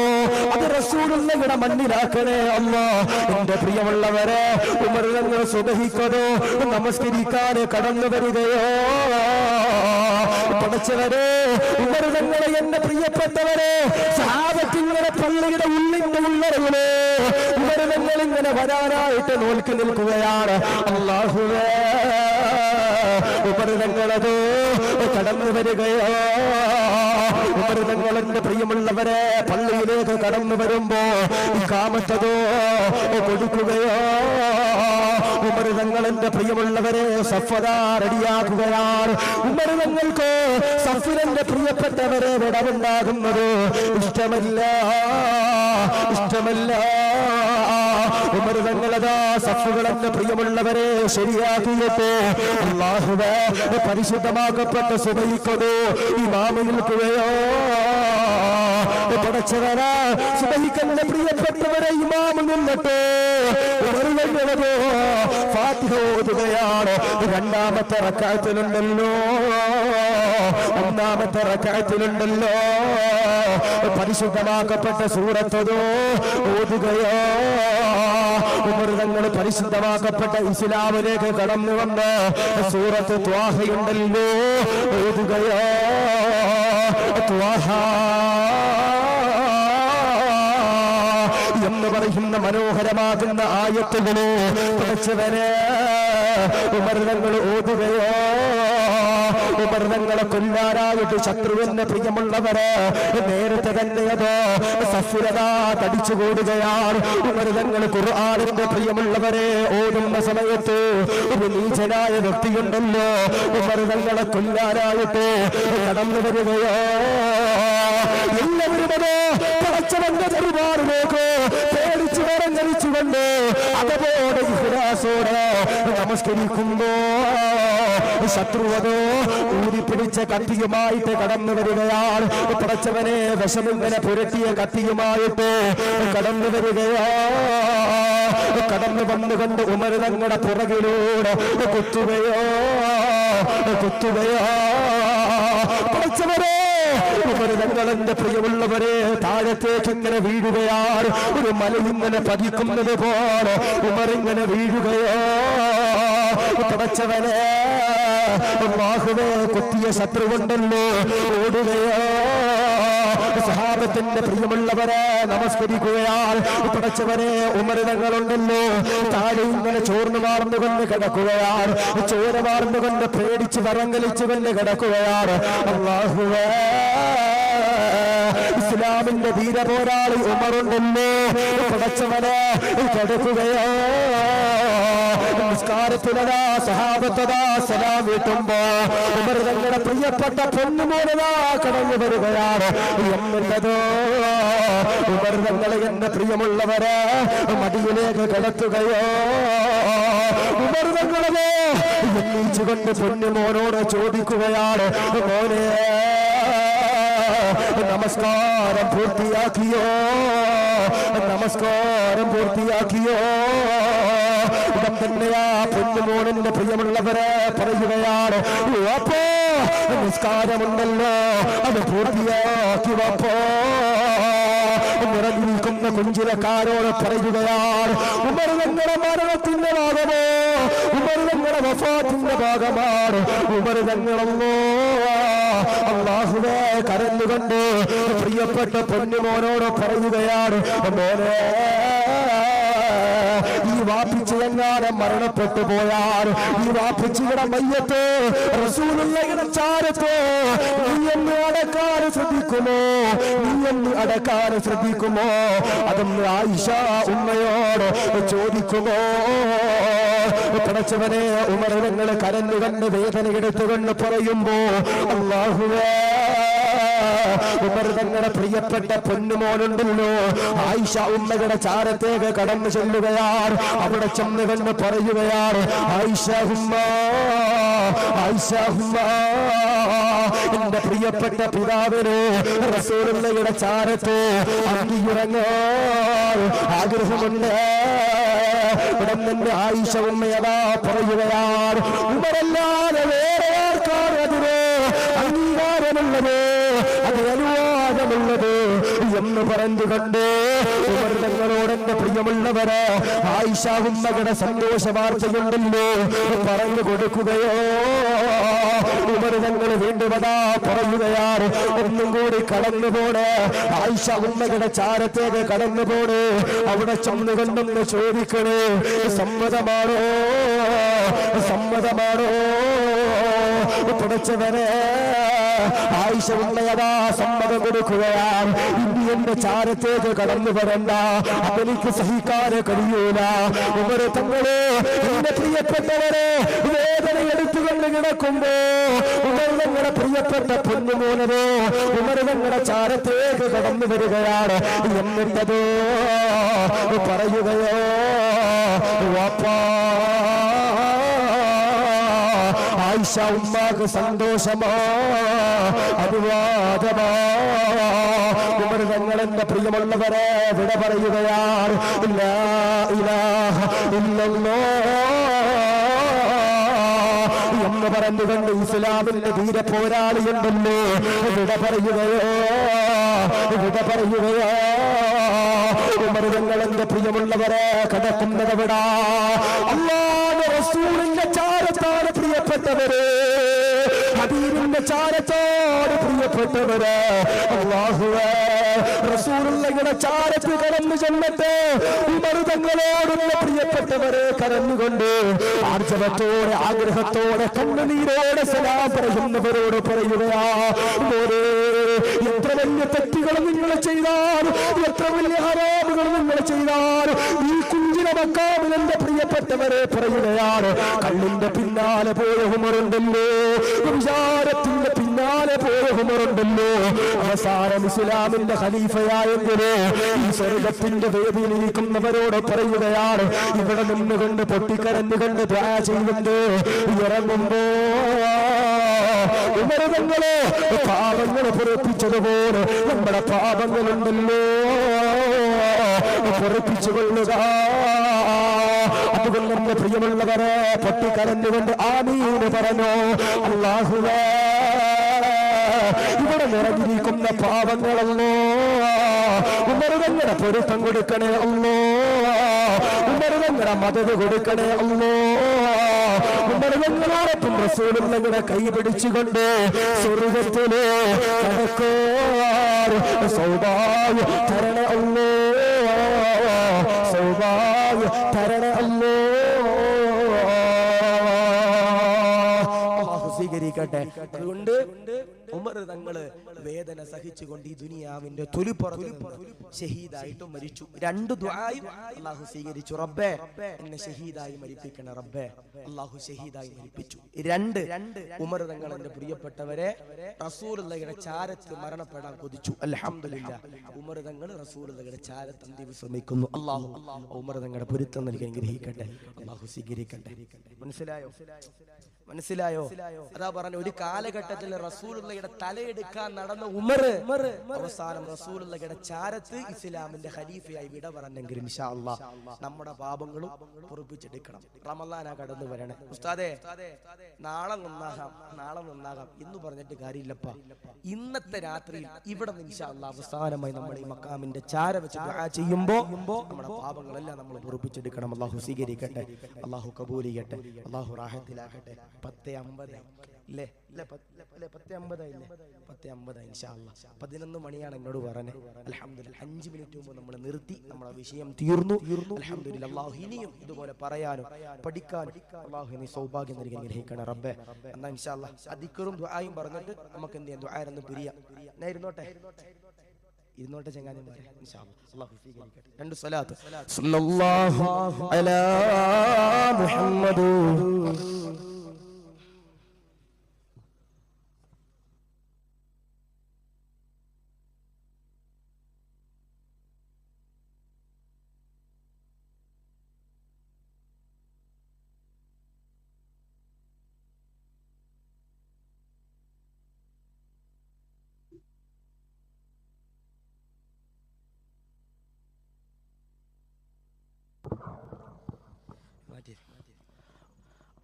അത് റസൂലുള്ളാഹിയുടെ മണ്ണിലാക്കണേ അല്ലാഹ്. എന്റെ പ്രിയമുള്ളവരെ, ഉമർ തങ്ങൾ സുബഹിക്കതോ നമസ്കരിക്കാൻ കടന്നു വരികയോ? പഠിച്ചവരെ, ഉമർ തങ്ങളെ എന്റെ പ്രിയപ്പെട്ടവരെ, സഹാബത്തിങ്ങനെ പള്ളിയുടെ ഉള്ളിന്റെ ഉള്ളറയിലെ ഉമർ തങ്ങൾ ഇങ്ങനെ വരാനായിട്ട് നോക്കി നിൽക്കുകയാണ്. അല്ലാഹുവേ ഉമർ തങ്ങളതോ കടന്നു വരികയോ? ഉമർ തങ്ങൾ എന്റെ പ്രിയമുള്ളവരെ പള്ളിയിലേക്ക് കടന്നു വരുമ്പോ കാമത്തതോ കൊടുക്കുകയോ? ഉമർ തങ്ങൾ എന്റെ പ്രിയമുള്ളവരെ സഫദാ റെഡിയാക്കുകയാണ്. ഉമർ തങ്ങൾക്ക് സഫിന്റെ പ്രിയപ്പെട്ടവരെ വിടവുണ്ടാകുന്നത് ഇഷ്ടമല്ല, ഇഷ്ടമല്ല. ഉമർ തങ്ങളതാ സഫുകളെന്റെ പ്രിയമുള്ളവരെ ശരിയാക്കിയിട്ട് അല്ലാഹുവേ പരിശുദ്ധമാക്കപ്പെട്ട സുബഹിക്കതോ ഇമാമ് നിൽക്കുകയോ? പഠിച്ചവരാ സുബഹിക്കന്റെ പ്രിയപ്പെട്ടവരെ ഇമാമ് നിന്നിട്ട് ഉമർ തങ്ങളതോ ഫാത്തിഹ ഓതുകയാണ്. രണ്ടാമത്തെ റക്അത്തിലുണ്ടല്ലോ, ഒന്നാമത്തെ റക്അത്തിലുണ്ടല്ലോ പരിശുദ്ധമാക്കപ്പെട്ട സൂറത്തതോ ഓതുകയോ? ഉമർ തങ്ങൾ പരിശുദ്ധമാക്കപ്പെട്ട ഇസ്ലാമിലേക്ക് കടന്നു വന്ന് സൂറത്ത് ത്വാഹയുണ്ടല്ലോ ഓതുകയോ? ത്വാഹ എന്ന് പറയുന്ന മനോഹരമാകുന്ന ആയത്തുകളെ പഠിച്ചവരെ ഉമർ തങ്ങൾ ഓതുകയോ? ഉമർ തങ്ങളെ കൊല്ലാനായിട്ട് ശത്രുവിന്റെ പ്രിയമുള്ളവര് നേരത്തെ തന്നെ അതോ സഫുരത തടിച്ചുകൂടുകയാണ്. ഉമർ തങ്ങൾ ഖുർആനിന്റെ പ്രിയമുള്ളവരെ ഓടുന്ന സമയത്ത് ഒരു നീചനായ വ്യക്തിയുണ്ടല്ലോ ഉമർ തങ്ങളെ കൊല്ലാനായിട്ട് കടന്നു വരികയോ. എല്ലാവരും അതോ പടച്ചവന്റെ ദർബാറിലേക്ക് പേടിച്ചു വരഞ്ഞരിച്ചുകൊണ്ട് അതുപോലെ ഇഖ്ലാസോടെ നമസ്കരിക്കുമ്പോ ശത്രുവതോ ഊരിപ്പിടിച്ച കത്തിയുമായിട്ട് കടന്നു വരികയാണ്. പടച്ചവനെ വിഷമിങ്ങനെ പുരട്ടിയ കത്തിയുമായിട്ട് കടന്നു വരികയാ. കടന്നു വന്നുകൊണ്ട് ഉമർ തങ്ങളുടെ പുറകിലൂടെ കുത്തുകയോ. പടച്ചവരെ ഉമർ തങ്ങളെന്റെ പ്രിയമുള്ളവരെ താഴത്തേക്ക് ഇങ്ങനെ വീഴുകയാണ്. ഒരു മലയിങ്ങനെ പതിക്കുന്നത് പോലെ ഉമർ ഇങ്ങനെ വീഴുകയോ. പടച്ചവനെ അല്ലാഹുവേ കുത്തിയ ശത്രുവുണ്ടല്ലോ ഓടുകയോ. സഹാബത്തിന്റെ പ്രിയമുള്ളവരെ നമസ്കരിക്കുകയാണ്. പടച്ചവനെ ഉമർ തങ്ങളുണ്ടല്ലോ താഴെ ഇങ്ങനെ ചോർന്നു മാർന്നുകൊണ്ട് കിടക്കുകയാണ്. ചോര മാർന്നുകൊണ്ട് പേടിച്ച് വരങ്കലിച്ചുകൊണ്ട് കിടക്കുകയാണ്. അല്ലാഹുവേ ഇസ്ലാമിന്റെ ധീരപോരാളി ഉമറുണ്ടല്ലോ പടച്ചവനെ കിടക്കുകയോ. നമസ്കാരത്തിലതാ സഹാബത്തതാ സലാം വീട്ടുമ്പോ ഉമർ തങ്ങളുടെ പ്രിയപ്പെട്ട പൊന്നുമോനതാ കടന്നു വരികയാണ്. എന്നുള്ളതോ ഉമർ തങ്ങളെ എന്റെ പ്രിയമുള്ളവരെ മടിയിലേക്ക് കിടത്തുകയോ. ഉമർ തങ്ങളതോ എണ്ണീച്ചുകൊണ്ട് പൊന്നുമോനോട് ചോദിക്കുകയാണ്, മോനെ നമസ്കാരം പൂർത്തിയാക്കിയോ? നമസ്കാരം പൂർത്തിയാക്കിയോ? ഉടൻ തന്നെയാ പൊന്നുമോണിന്റെ പ്രിയമുള്ളവരെ പറയുകയാണ്, അപ്പോ നമസ്കാരമുണ്ടല്ലോ അത് പൂർത്തിയാക്കി വാപ്പോ. നിറഞ്ഞിരിക്കുന്ന കുഞ്ചിലക്കാരോട് പറയുകയാണ്, ഉമർ തങ്ങളുടെ മരണത്തിന്റെ ഭാഗമോ ഉമർ തങ്ങളുടെ വഫാത്തിന്റെ ഭാഗമാണ്. ഉമർ തങ്ങളല്ലോ അല്ലാഹുവേ കരഞ്ഞുകൊണ്ട് പ്രിയപ്പെട്ട പൊന്നുമോനോട് പറയുകയാണ്, മോനെ ഈ വാപ്പിച്ച് എങ്ങാനും മരണപ്പെട്ടു പോയാൽ ഈ വാപ്പിച്ചിയുടെ മയ്യത്ത് റസൂലുള്ളാഹിയുടെ ചാരത്ത് നീ എന്ന് അടക്കാൻ ശ്രദ്ധിക്കുമോ? നീ എന്ന് അടക്കാൻ ശ്രദ്ധിക്കുമോ? അതൊന്ന് ആയിഷ ഉമ്മയോട് ചോദിക്കുമോ? പടച്ചവനെ ഉമർ തങ്ങൾ കരഞ്ഞുകൊണ്ട് വേദന എടുത്തുകൊണ്ട് പറയുമ്പോ അല്ലാഹുവേ ഉമർ തങ്ങളുടെ പ്രിയപ്പെട്ട പൊന്നുമോനുണ്ടല്ലോ ആയിഷ ഉമ്മയുടെ ചാരത്തേക്ക് കടന്നു ചെല്ലുകയാണ്. അവിടെ ചെന്നുകൊണ്ട് പറയുകയാണ്, ആയിഷ ഉമ്മ, ആയിഷ ഉമ്മ, എന്റെ പ്രിയപ്പെട്ട പിതാവിന് റസൂലുള്ളാഹിയുടെ ചാരത്ത് അന്തിയുറങ്ങാൻ ആഗ്രഹമുണ്ട്. ഉടൻ തന്നെ ആയിഷ ഉമ്മയതാ പറയുകയാണ്, ഉമറല്ലാതെ വേറെ ആർക്കാണ് അതിന് അംഗീകാരമുള്ളത്, അത് അനുവാദമുള്ളത് എന്ന് പറഞ്ഞുകൊണ്ട് ഉമർ തങ്ങളോട് എന്റെ പ്രിയമുള്ളവരെ ആയിഷ ഉമ്മയുടെ സന്തോഷ വാർത്തയുണ്ടല്ലോ പറഞ്ഞു കൊടുക്കുകയോ. ഉമർ തങ്ങൾ വീണ്ടും അതാ പറയുകയാണ്, ഒന്നും കൂടി കടന്നുപോണ് ആയിഷ ഉമ്മയുടെ ചാരത്തേക്ക് കടന്നുപോണ്. അവിടെ ചെന്നുകൊണ്ടൊന്ന് ചോദിക്കണേ, സമ്മതമാണോ? സമ്മതമാണോ? പടച്ചവനെ ആയിഷ ഉമ്മയതാ സമ്മതം കൊടുക്കുകയാണ്. ഇനി എന്റെ ചാരത്തേക്ക് കടന്നു വരണ്ട, അതെനിക്ക് സഹിക്കാൻ കഴിയൂല. ഉമർ തങ്ങളെ എന്റെ പ്രിയപ്പെട്ടവരെ വേദന എടുത്തുകൊണ്ട് കിടക്കുമ്പോ ഉമർ തങ്ങളുടെ പ്രിയപ്പെട്ട പൊന്നുമോനതോ ഉമർ തങ്ങളുടെ ചാരത്തേക്ക് കടന്നു വരികയാണ്. എന്നിട്ടതോ പറയുകയോ, വാപ്പാ ആയിഷ ഉമ്മാക്ക് സന്തോഷമാ, അനുവാദമാ. ഉമർ തങ്ങൾ എന്റെ പ്രിയമുള്ളവരെ വിട പറയുകയാണ്. ലാ ഇലാഹ ഇല്ലല്ലാഹ് എന്ന് പറഞ്ഞുകൊണ്ട് ഇസ്ലാമിന്റെ ധീര പോരാളിയുണ്ടല്ലോ വിട പറയുകയോ, വിട പറയുകയോ. ഉമർ തങ്ങൾ എന്റെ പ്രിയമുള്ളവരെ ഹബീബിന്റെ ചാരത്തോട് പ്രിയപ്പെട്ടവര് അല്ലാഹുവേ റസൂലുള്ളാഹിയുടെ ചാരത്ത് കടന്നു ചെന്നിട്ട് ഉമർ തങ്ങളോടുള്ള പ്രിയപ്പെട്ടവരെ കരഞ്ഞുകൊണ്ട് ആർജവത്തോടെ ആഗ്രഹത്തോടെ കണ്ണുനീരോടെ സലാം പറയുന്നവരോട് പറയുകയാ, എത്ര വലിയ തെറ്റുകൾ നിങ്ങൾ ചെയ്താൽ, എത്ര വലിയ ഹറാമുകൾ നിങ്ങൾ ചെയ്താൽ, ഈ കുഞ്ചിന മക്കാമിൽ എന്റെ പ്രിയപ്പെട്ടവരെ പറയുകയാണ്, കണ്ണിന്റെ പിന്നാലെ പോയ ഉമറുണ്ടല്ലോ, വിചാരത്തിന്റെ പിന്നാലെ പോയ ഉമറുണ്ടല്ലോ, അവസാനം ഇസ്ലാമിന്റെ ഖലീഫയായെങ്കിലോ ഈ സ്വർഗത്തിന്റെ വേദിയിലിരിക്കുന്നവരോട് പറയുകയാണ്, ഇവിടെ നിന്നുകൊണ്ട് പൊട്ടിക്കരഞ്ഞുകൊണ്ട് ദുആ ചെയ്യുന്നുണ്ട്. ഇറങ്ങുമ്പോ ഉമർ തങ്ങളെ പാപങ്ങൾ പൊറുപ്പിച്ചതുപോലെ നമ്മുടെ പാപങ്ങളുണ്ടല്ലോ പൊറുപ്പിച്ചു കൊള്ളുക. അതുകൊണ്ട് എന്റെ പ്രിയമുള്ളവരെ പൊട്ടിക്കരഞ്ഞുകൊണ്ട് ആമീൻ പറഞ്ഞു. അല്ലാഹുവേ ഇവിടെ നിറഞ്ഞിരിക്കുന്ന പാപങ്ങളല്ലോ ഉമർ തങ്ങളുടെ പൊരുത്തം കൊടുക്കണേ അല്ലോ, ഉമർ തങ്ങളുടെ മദത് കൊടുക്കണേ അല്ലോ, ഉമർ തങ്ങളോടൊപ്പം റസൂലുള്ളാഹിയുടെ കൈ പിടിച്ചുകൊണ്ട് സ്വർഗ്ഗത്തിലെ കടക്കോർ സൗഭാഗ്യ തരണേ അല്ലോ, സൗഭാഗ്യ തരണേ അല്ലോ. സ്വീകരിക്കട്ടെ. അതുകൊണ്ട് ഉമർ തങ്ങള് വേദന സഹിച്ചുകൊണ്ട് ഈ ദുനിയാവിന്റെ തൊലിപ്പുറത്ത് ഷഹീദായിട്ട് മരിച്ചു. രണ്ട് ദുആയും അല്ലാഹു സ്വീകരിച്ചു. റബ്ബേ എന്നെ ഷഹീദായി മരിപ്പിക്കണേ റബ്ബേ. അല്ലാഹു ഷഹീദായി മരിപ്പിച്ചു. രണ്ട് ഉമർ തങ്ങൾ എന്റെ പ്രിയപ്പെട്ടവരെ റസൂലുള്ളാഹിയുടെ ചാരത്ത് മരണപ്പെടാൻ കൊതിച്ചു. അൽഹംദുലില്ലാഹ് ഉമർ തങ്ങൾ റസൂലുള്ളാഹിയുടെ ചാരത്ത് അന്ത്യം വിശ്രമിക്കുന്നു. അല്ലാഹു ഉമർ തങ്ങളുടെ പൊരുത്തം നൽകി അനുഗ്രഹിക്കട്ടെ. അല്ലാഹു സ്വീകരിക്കട്ടെ. മനസ്സിലായോ? അതാ പറഞ്ഞ ഒരു കാലഘട്ടത്തിൽ റസൂലുള്ളാഹിയുടെ തലയെടുക്കാൻ നടന്ന ഉമർ അവസാനം റസൂലുള്ളാഹിയുടെ ചാരത്ത് ഇസ്ലാമിന്റെ ഖലീഫയായി വിട പറഞ്ഞെങ്കിൽ ഇൻഷാ അല്ലാഹ് നമ്മുടെ പാപങ്ങളും പൊറുപ്പിച്ചെടുക്കണം. റമളാനാ കടന്നു വരണേ. ഉസ്താദേ നാളെ നന്നാകാം എന്ന് പറഞ്ഞിട്ട് കാര്യമില്ലപ്പാ. ഇന്നത്തെ രാത്രിയിൽ ഇവിടെ നിന്ന് ഇൻഷാ അല്ലാഹ് അവസാനമായി നമ്മൾ ഈ മക്കാമിന്റെ ചാര വെച്ച് ദുആ ചെയ്യുമ്പോ നമ്മുടെ പാപങ്ങളെല്ലാം നമ്മൾ പൊറുപ്പിച്ചെടുക്കണം. അല്ലാഹു സ്വീകരിക്കട്ടെ. അല്ലാഹു കബൂൽ ചെയ്യട്ടെ. അല്ലാഹു റാഹത്തിലാക്കട്ടെ. 10:50 ഇല്ലേ? 10:50 ഇല്ലേ? 10:50 ഇൻഷാ അല്ലാഹ്. 11 മണിയാണ് എന്നോട് പറഞ്ഞത്. അൽഹംദുലില്ലാഹ് 5 മിനിറ്റ് മുമ്പ് നമ്മൾ നിർത്തി. നമ്മുടെ വിഷയം തീർന്നു. അൽഹംദുലില്ലാഹ്. അല്ലാഹു ഇനിയും ഇതുപോലെ പറയാനും പഠിക്കാനും അല്ലാഹു നീ സൗഭാഗ്യം നൽകി അനുഗ്രഹിക്കണേ റബ്ബേ. എന്നാ ഇൻഷാ അല്ലാഹ് ദിക്റും ദുആയും പറഞ്ഞിട്ട് നമുക്ക് എന്ത് ചെയ്യാം? ദുആയെന്ന് പിരിയാം. ഞാൻ ഇരുന്നോട്ടെ ചങ്ങാതിമാരെ. ഇൻഷാ അല്ലാഹ് അല്ലാഹു സ്വീകരിക്കട്ടെ. രണ്ട് സ്വലാത്ത് സല്ലല്ലാഹു അലാ മുഹമ്മദ്.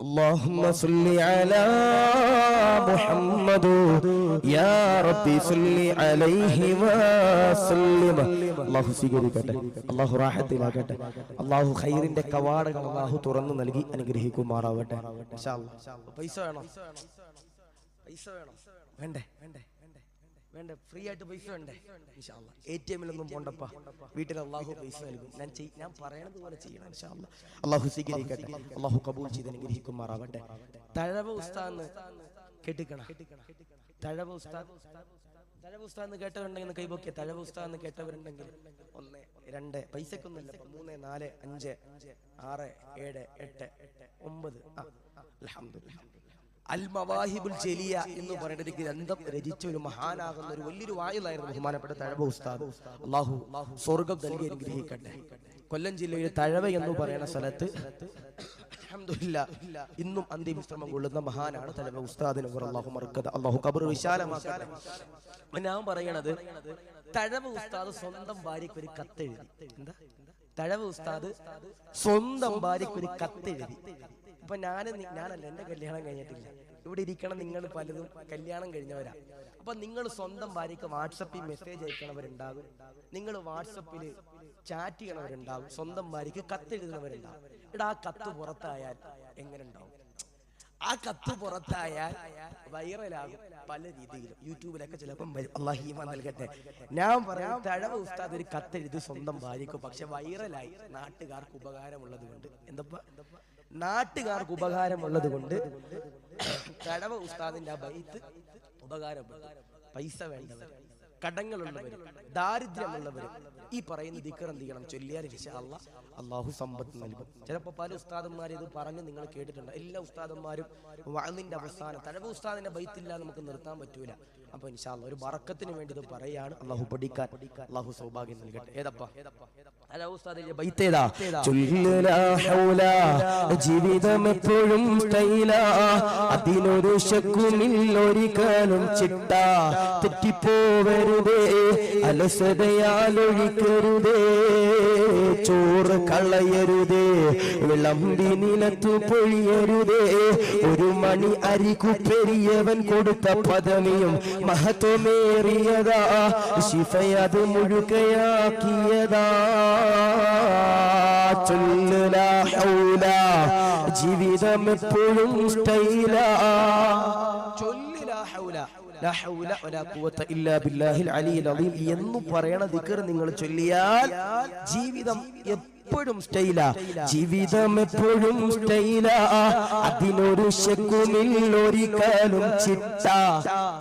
اللهم صل على محمد يا ربي صل عليه وسلم. അല്ലാഹു സ്വീകരിക്കട്ടെ. അല്ലാഹു റാഹത്തിലാക്കട്ടെ. അല്ലാഹു ഖൈറിന്റെ കവാടങ്ങൾ അല്ലാഹു തുറന്നു നൽകി അനുഗ്രഹിക്കുമാറാവട്ടെ. ഇൻഷാ അല്ലാഹ്. പൈസ വേണോ? വേണ്ടേ? ഫ്രീ ആയിട്ട് പൈസ വേണ്ടേ? ഇൻഷാ അല്ലാഹ്. ATM-ലൊന്നും പോണ്ടപ്പാ. വീട്ടിൽ അല്ലാഹു പൈസ നൽകും. ഞാൻ പറയണത് പോലെ ചെയ്യണം. ഇൻഷാ അല്ലാഹ്. അല്ലാഹു സ്വീകരിക്കട്ടെ. അല്ലാഹു കബൂൽ ചെയ്ത് അനുഗ്രഹിക്കുമാറാവട്ടെ. തഴവ ഉസ്താദ് കേട്ടിക്കണ? തഴവ ഉസ്താദ് കേട്ടവരുണ്ടെങ്കിൽ കൈപൊക്കിയ. തഴവ ഉസ്താദ് കേട്ടവരുണ്ടെങ്കിൽ 1 2 പൈസക്കൊന്നുമില്ല. 3 4 5 6 7 8 9 അൽഹംദുലില്ലാഹ്. അൽ മവാഹിബുൽ ജലിയ എന്ന് പറയുന്ന ഒരു ഗ്രന്ഥം രചിച്ച ഒരു മഹാനാകുന്ന ഒരു വലിയൊരു വായിലായിരുന്നു ബഹുമാനപ്പെട്ട തഴവ ഉസ്താദ്. അല്ലാഹു സ്വർഗ്ഗം നൽകി അനുഗ്രഹിക്കട്ടെ. കൊല്ലം ജില്ലയിലെ തഴവ എന്ന് പറയുന്ന സ്ഥലത്ത് അൽഹംദുലില്ലാഹ് ഇന്നും അന്ത്യവിശ്രമം കൊള്ളുന്ന മഹാനാണ് തഴവ ഉസ്താദിന്. അല്ലാഹു മർക്കദ. അല്ലാഹു ഖബർ വിശാലമാക്കട്ടെ. ഞാൻ പറയണത് തഴവ ഉസ്താദ് സ്വന്തം ഭാര്യയ്ക്ക് ഒരു കത്തെഴുതി. എന്താ? തഴവ ഉസ്താദ് സ്വന്തം ഭാര്യയ്ക്ക് ഒരു കത്തെഴുതി. ഇപ്പൊ ഞാനല്ല, എന്റെ കല്യാണം കഴിഞ്ഞിട്ടില്ല. ഇവിടെ ഇരിക്കണം നിങ്ങൾ പലതും കല്യാണം കഴിഞ്ഞവരാ. അപ്പൊ നിങ്ങൾ സ്വന്തം ഭാര്യയ്ക്ക് വാട്സപ്പിൽ മെസ്സേജ് അയക്കണവരുണ്ടാകും, നിങ്ങൾ വാട്സപ്പിൽ ചാറ്റ് ചെയ്യണവരുണ്ടാകും, സ്വന്തം ഭാര്യയ്ക്ക് കത്തെഴുതുന്നവരുണ്ടാകും. ഇവിടെ ആ കത്ത് പുറത്തായാൽ എങ്ങനെ ഉണ്ടാവും? ആ കത്ത് പുറത്തായാൽ വൈറലാകും പല രീതിയിലും. യൂട്യൂബിലൊക്കെ ചിലപ്പം വരും. അല്ലാഹു ഈമാൻ നൽകട്ടെ. ഞാൻ പറയാം, തഴവ ഉസ്താദ് ഒരു കത്തെഴുതി സ്വന്തം ഭാര്യക്കും, പക്ഷെ വൈറലായി നാട്ടുകാർക്ക് ഉപകാരമുള്ളത് കൊണ്ട്. എന്തപ്പാ? നാട്ടുകാർക്ക് ഉപകാരമുള്ളത് കൊണ്ട് തഴവ ഉസ്താദിന്റെ ആ ബൈത്ത് ഉപകാരപ്പെടും. പൈസ വേണ്ടവർ, കടങ്ങളുള്ളവർ, ദാരിദ്ര്യമുള്ളവർ ഈ പറയുന്ന ദിക്ർ എന്ത് ചെയ്യണം? ചൊല്ലിയാൽ ഇൻഷാ അല്ലാഹ് അള്ളാഹു സമ്പത്ത് നൽകും. ചിലപ്പോൾ പല ഉസ്താദന്മാർ ഇത് പറഞ്ഞ് നിങ്ങൾ കേട്ടിട്ടുണ്ട്. എല്ലാ ഉസ്താദന്മാരും വഅദിന്റെ അവസാനം തഴവ ഉസ്താദിന്റെ ബൈത്തില്ല നമുക്ക് നിർത്താൻ പറ്റൂല. അപ്പൊ ഇൻഷാ അല്ലാഹ് ഒരു ബറക്കത്തിന് വേണ്ടി ഇത് പറയാണ്. അള്ളാഹു പഠിക്കാൻ അള്ളാഹു സൗഭാഗ്യം നൽകട്ടെ. ഏതപ്പാ തഴവ ഉസ്താദിന്റെ ബൈത്ത് ഏതാ? ജീവിതം എപ്പോഴും അതിനൊരു ശക്കുമില്ലൊരിക്കലും ചിട്ട തെറ്റിപ്പോവരുതേ, അലസതയാലൊഴിക്കരുതേ, ചോറ് കളയരുതേ, വിളമ്പി നിലത്തു പൊഴിയരുതേ, ഒരു മണി അരികുപ്പെരിയവൻ കൊടുത്ത പദവിയും മഹത്വമേറിയതാ, ശിഫയത് മുഴുകയാക്കിയതാ. ജീവിതം എപ്പോഴും സ്റ്റൈലാ. എന്ന് പറയണ ദിക്ർ നിങ്ങൾ ചൊല്ലിയാൽ ജീവിതം എപ്പോഴും സ്റ്റൈലാ. ജീവിതം എപ്പോഴും സ്റ്റൈലാ, അതിനൊരു ശക്കുമില്ലൊരിക്കലും ചിട്ട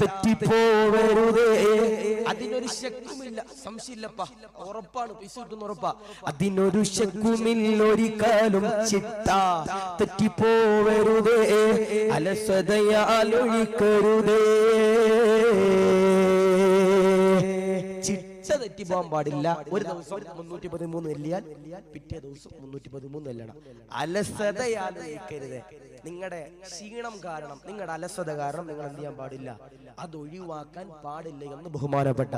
തെറ്റിപ്പോവരുതേ. അതിനൊരു ശക്കുമില്ല, സംശയമില്ലപ്പാ, ഉറപ്പാണ്, പൈസ കിട്ടുന്ന ഉറപ്പാ. അതിനൊരു ശക്കുമില്ലൊരിക്കലും ചിട്ട തെറ്റിപ്പോവരുതേ, അലസതയാലൊഴിക്കരുതേ. ചിട്ട തെറ്റിപ്പോകാൻ പാടില്ല. ഒരു ദിവസം 313 എല്ലിയാൽ പിറ്റേ ദിവസം 313 എല്ലണം. അലസതയാലൊഴിക്കരുത്. നിങ്ങളുടെ ക്ഷീണം കാരണം, നിങ്ങളുടെ അലസത കാരണം നിങ്ങൾ എന്ത് ചെയ്യാൻ പാടില്ല? അത് ഒഴിവാക്കാൻ പാടില്ല എന്ന് ബഹുമാനപ്പെട്ട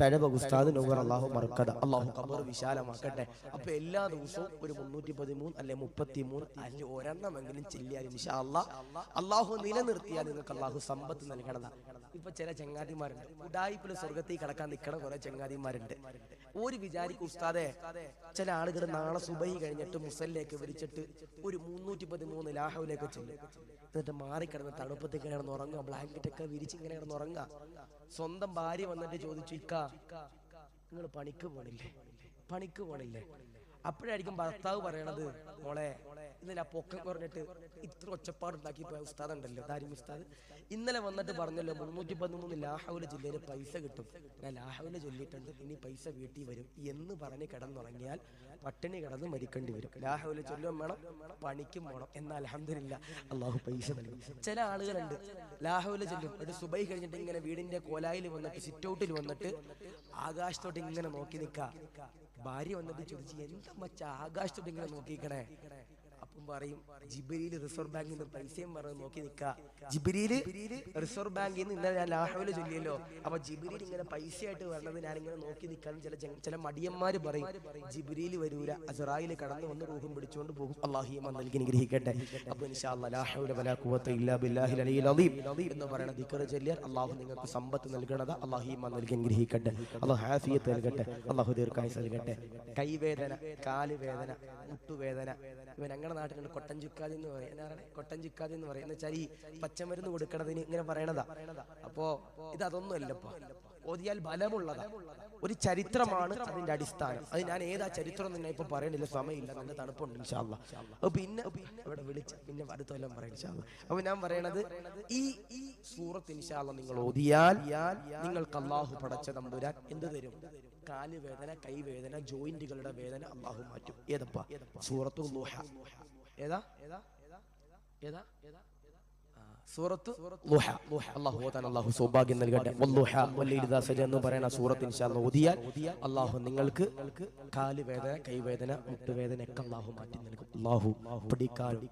തഴവ ഉസ്താദ് നൂർ അല്ലാഹു മർക്കദ അല്ലാഹു ഖബർ വിശാലമാക്കട്ടെ. അപ്പൊ എല്ലാ ദിവസവും ഒരു 313 അല്ലെ 33 അല്ലെ ഒരെണ്ണമെങ്കിലും ചെല്ലിയാൽ ഇൻഷാ അല്ലാഹ് അല്ലാഹു നിലനിർത്തിയാൽ നിങ്ങൾക്ക് അല്ലാഹു സമ്പത്ത് നൽകണതാ. ഇപ്പൊ ചില ചങ്ങാതിമാരുണ്ട്, ഉഡായിപ്പില് സ്വർഗത്തിൽ കടക്കാൻ നിൽക്കണ കുറെ ചങ്ങാതിമാരുണ്ട്. ഒരു വിചാരിക്കും ഉസ്താദെ, ചില ആളുകൾ നാളെ സുബഹി കഴിഞ്ഞിട്ട് മുസല്ലേക്ക് വിരിച്ചിട്ട് ഒരു 313 ലാഹവിലേക്ക് ചെല്ലും. എന്നിട്ട് മാറിക്കിടന്ന് തണുപ്പത്തേക്ക് കിടന്ന് ഉറങ്ങുക, ബ്ലാങ്കറ്റ് ഒക്കെ വിരിച്ച് ഇങ്ങനെ കിടന്ന് ഉറങ്ങുക. സ്വന്തം ഭാര്യ വന്നിട്ട് ചോദിച്ചു, ഇക്ക നിങ്ങൾ പണിക്ക് പോണില്ലേ? പണിക്ക് പോണില്ലേ? അപ്പോഴായിരിക്കും ഭർത്താവ് പറയണത്, മോളെ ഇതിനാ പൊക്കം കുറഞ്ഞിട്ട് ഇത്ര ഒച്ചപ്പാടുണ്ടാക്കി പോയ ഉസ്താദ് ഉണ്ടല്ലോ, ദാരിമി ഉസ്താദ്, ഇന്നലെ വന്നിട്ട് പറഞ്ഞല്ലോ 313 ലാഹൗല ജില്ലയിൽ പൈസ കിട്ടും, ഞാൻ ലാഹൗല ചൊല്ലിയിട്ടുണ്ട്, ഇനി പൈസ വീട്ടിൽ വരും എന്ന് പറഞ്ഞ് കിടന്നുറങ്ങിയാൽ പട്ടിണി കിടന്ന് മരിക്കേണ്ടി വരും. ലാഹൗല ചൊല്ലുകയും വേണം, പണിക്കും പോകണം, എന്നാൽ അൽഹംദുലില്ലാ അള്ളാഹു പൈസ നൽകും. ചില ആളുകളുണ്ട് ലാഹൗല ചൊല്ലും, ഒരു സുബൈ കഴിഞ്ഞിട്ട് ഇങ്ങനെ വീടിന്റെ കോലായിൽ വന്നിട്ട് സിറ്റ് ഔട്ടിൽ വന്നിട്ട് ആകാശത്തോട്ട് ഇങ്ങനെ നോക്കി നിൽക്കുക. ഭാര്യ വന്നിട്ട് ചോദിച്ചു, എന്താ മച്ച ആകാശത്തോട്ട് ഇങ്ങനെ നോക്കിക്കണേ? അപ്പം പറയും, ജിബ്രീൽ റിസർവ് ബാങ്കിൽ നിന്ന് പൈസയും പറഞ്ഞ് നോക്കി നിൽക്കുക. ജിബ്രീൽ റിസർവ് ബാങ്കിൽ നിന്ന് ഇന്നലെ ഞാൻ ലാഹൗല ചൊല്ലിയല്ലോ, അപ്പൊ ജിബ്രീൽ ഇങ്ങനെ പൈസയായിട്ട് വരണത് ഞാനിങ്ങനെ നോക്കി നിൽക്കാൻ ചില മടിയന്മാര് പറയും, ജിബ്രീൽ വരൂല, അസ്റായിൽ കടന്നു വന്ന് റൂഹും പിടിച്ചുകൊണ്ട് പോകും. അല്ലാഹു ഈമാൻ നൽകി അനുഗ്രഹിക്കട്ടെ. അപ്പൊ ഇൻഷാ അല്ലാഹ് ലാ ഹൗല വലാ ഖുവത ഇല്ലാ ബില്ലാഹിൽ അലിയിൽ അദീം എന്ന് പറയുന്ന ദിക്ർ ചൊല്ലിയാൽ അല്ലാഹു നിങ്ങൾക്ക് സമ്പത്ത് നൽകണത്. അല്ലാഹു ഈമാൻ നൽകി അനുഗ്രഹിക്കട്ടെ. അല്ലാഹു ആഫിയത്ത് നൽകട്ടെ. അല്ലാഹു ദീർഘായുസ്സ് നൽകട്ടെ. കൈവേദന, കാലുവേദന, മുട്ടുവേദന, ഇവൻ ഞങ്ങളുടെ നാട്ടിലുണ്ട് കൊട്ടൻ ചുക്കാതി എന്ന് പറയും. എന്താണ് കൊട്ടൻ ചുക്കാതി എന്ന് പറയും? എന്ന് വെച്ചാൽ ഈ പച്ചമരുന്ന് കൊടുക്കണതിന് ഇങ്ങനെ പറയണതാ. അപ്പോ ഇതൊന്നും അല്ലപ്പോ, ഓതിയാൽ ബലമുള്ളതാ. ഒരു ചരിത്രമാണ് അതിന്റെ അടിസ്ഥാനം. അത് ഞാൻ ഏതാ ചരിത്രം എന്ന് ഇപ്പൊ പറയണില്ല, സമയമില്ല, നല്ല തണുപ്പുണ്ട് ഇൻഷാ അല്ലാഹ്. അപ്പൊ പിന്നെ ഇവിടെ വിളിച്ച് പിന്നെ അടുത്ത കൊല്ലം പറയാം ഇൻഷാ അല്ലാഹ്. അപ്പൊ ഞാൻ പറയണത്, ഈ സൂറത്ത് ഇൻഷാ അല്ലാഹ് നിങ്ങൾ ഓതിയാൽ നിങ്ങൾക്ക് അല്ലാഹു പടച്ച തമ്പുരാൻ എന്ത് തരും? കാല് വേദന, കൈവേദന, ജോയിന്റുകളുടെ വേദന അല്ലാഹു മാറ്റും. ഏതപ്പാ? സൂറത്തുൽ ദുഹ. ഏതാ ഏതാ ഏതാ സൂറത്ത് ദുഹ. അല്ലാഹു തആല അല്ലാഹു സൗഭാഗ്യം നൽകട്ടെ. വദ്ദുഹ വല്ലൈലി ഇദാ സജ എന്ന് പറയുന്ന സൂറത്ത് ഇൻഷാ അല്ലാഹ് ഓതിയാൽ അല്ലാഹു നിങ്ങൾക്ക് കാല് വേദന, കൈവേദന, മുട്ടുവേദന ഒക്കെ അല്ലാഹു മാറ്റി നൽകും. അല്ലാഹു പഠിക്കാനും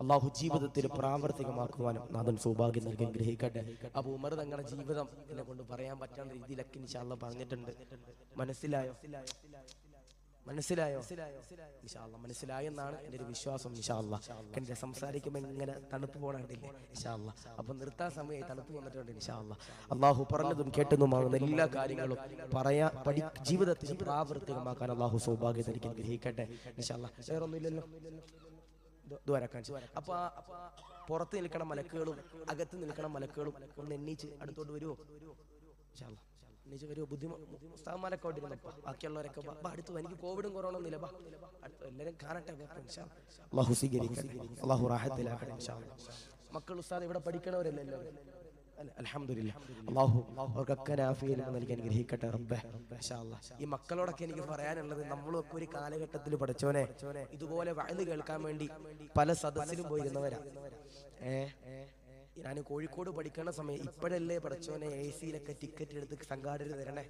അല്ലാഹു ജീവിതത്തിൽ പ്രാവർത്തികമാക്കുവാനും നാഥൻ സൗഭാഗ്യം നൽകി അനുഗ്രഹിക്കട്ടെ. അപ്പൊ ഉമർ തങ്ങളുടെ ജീവിതം എന്നെ കൊണ്ട് പറയാൻ പറ്റാത്ത രീതിയിലൊക്കെ ഇൻഷാ അല്ലാഹ് പറഞ്ഞിട്ടുണ്ട്. മനസ്സിലായോ? മനസ്സിലായോ? ഇൻഷാ അല്ലാഹ് മനസ്സിലായെന്നാണ് എൻ്റെ ഒരു വിശ്വാസം. ഇൻഷാ അല്ലാഹ് എന്റെ സംസാരിക്കുമ്പോൾ ഇങ്ങനെ തണുപ്പ് പോകണ്ടില്ലേ? ഇൻഷാ അല്ലാഹ് അപ്പൊ നിർത്താൻ സമയമായി, തണുപ്പ് വന്നിട്ടുണ്ട്. ഇൻഷാ അല്ലാഹ് അല്ലാഹു പറഞ്ഞതും കേട്ടതുമാകുന്ന എല്ലാ കാര്യങ്ങളും ജീവിതത്തിൽ പ്രാവർത്തികമാക്കാൻ അല്ലാഹു സൗഭാഗ്യം നൽകി അനുഗ്രഹിക്കട്ടെ. ഇൻഷാ അല്ലാഹ് വേറൊന്നുമില്ലല്ലോ. ദ്വാരക്കാൻ. അപ്പൊ പുറത്ത് നിൽക്കണ മലക്കുകളും അകത്ത് നിൽക്കണ മലക്കുകളും ഒന്ന് എണ്ണീച്ച് അടുത്തോട്ട് വരുമോ? എണ്ണീച്ച് വരുമോ? ഉസ്താദന്മാരൊക്കെ ഓട്ടിരുന്നപ്പ ബാക്കിയുള്ളവരൊക്കെ അടുത്ത് എനിക്ക് കോവിഡും കൊറോണ ഒന്നുമില്ല, അടുത്ത് എല്ലാവരും കാണട്ടെ. അള്ളാഹു സ്വീകരിക്കട്ടെ, അള്ളാഹു റാഹത്തിലാക്കട്ടെ. മക്കൾ ഉസ്താദ് ഇവിടെ പഠിക്കണവരല്ലേ എല്ലാവരും? അൽഹംദുലില്ലാ. അല്ലാഹു അവർക്കൊക്കെ ആഫിയത്ത് നൽകി അനുഗ്രഹിക്കട്ടെ റബ്ബേ. മാഷാ അല്ലാഹ്. ഈ മക്കളോടൊക്കെ എനിക്ക് പറയാനുള്ളത്, നമ്മളൊക്കെ ഒരു കാലഘട്ടത്തിൽ പഠിച്ചോനെ ഇതുപോലെ വഅദ് കേൾക്കാൻ വേണ്ടി പല സദസ്സിലും പോയിരുന്നവരാ. ഞാൻ കോഴിക്കോട് പഠിക്കുന്ന സമയം ഇപ്പോഴല്ലേ പഠിച്ചോനെ AC-ലൊക്കെ ടിക്കറ്റ് എടുത്ത് സംഘാടകർ തരണേ.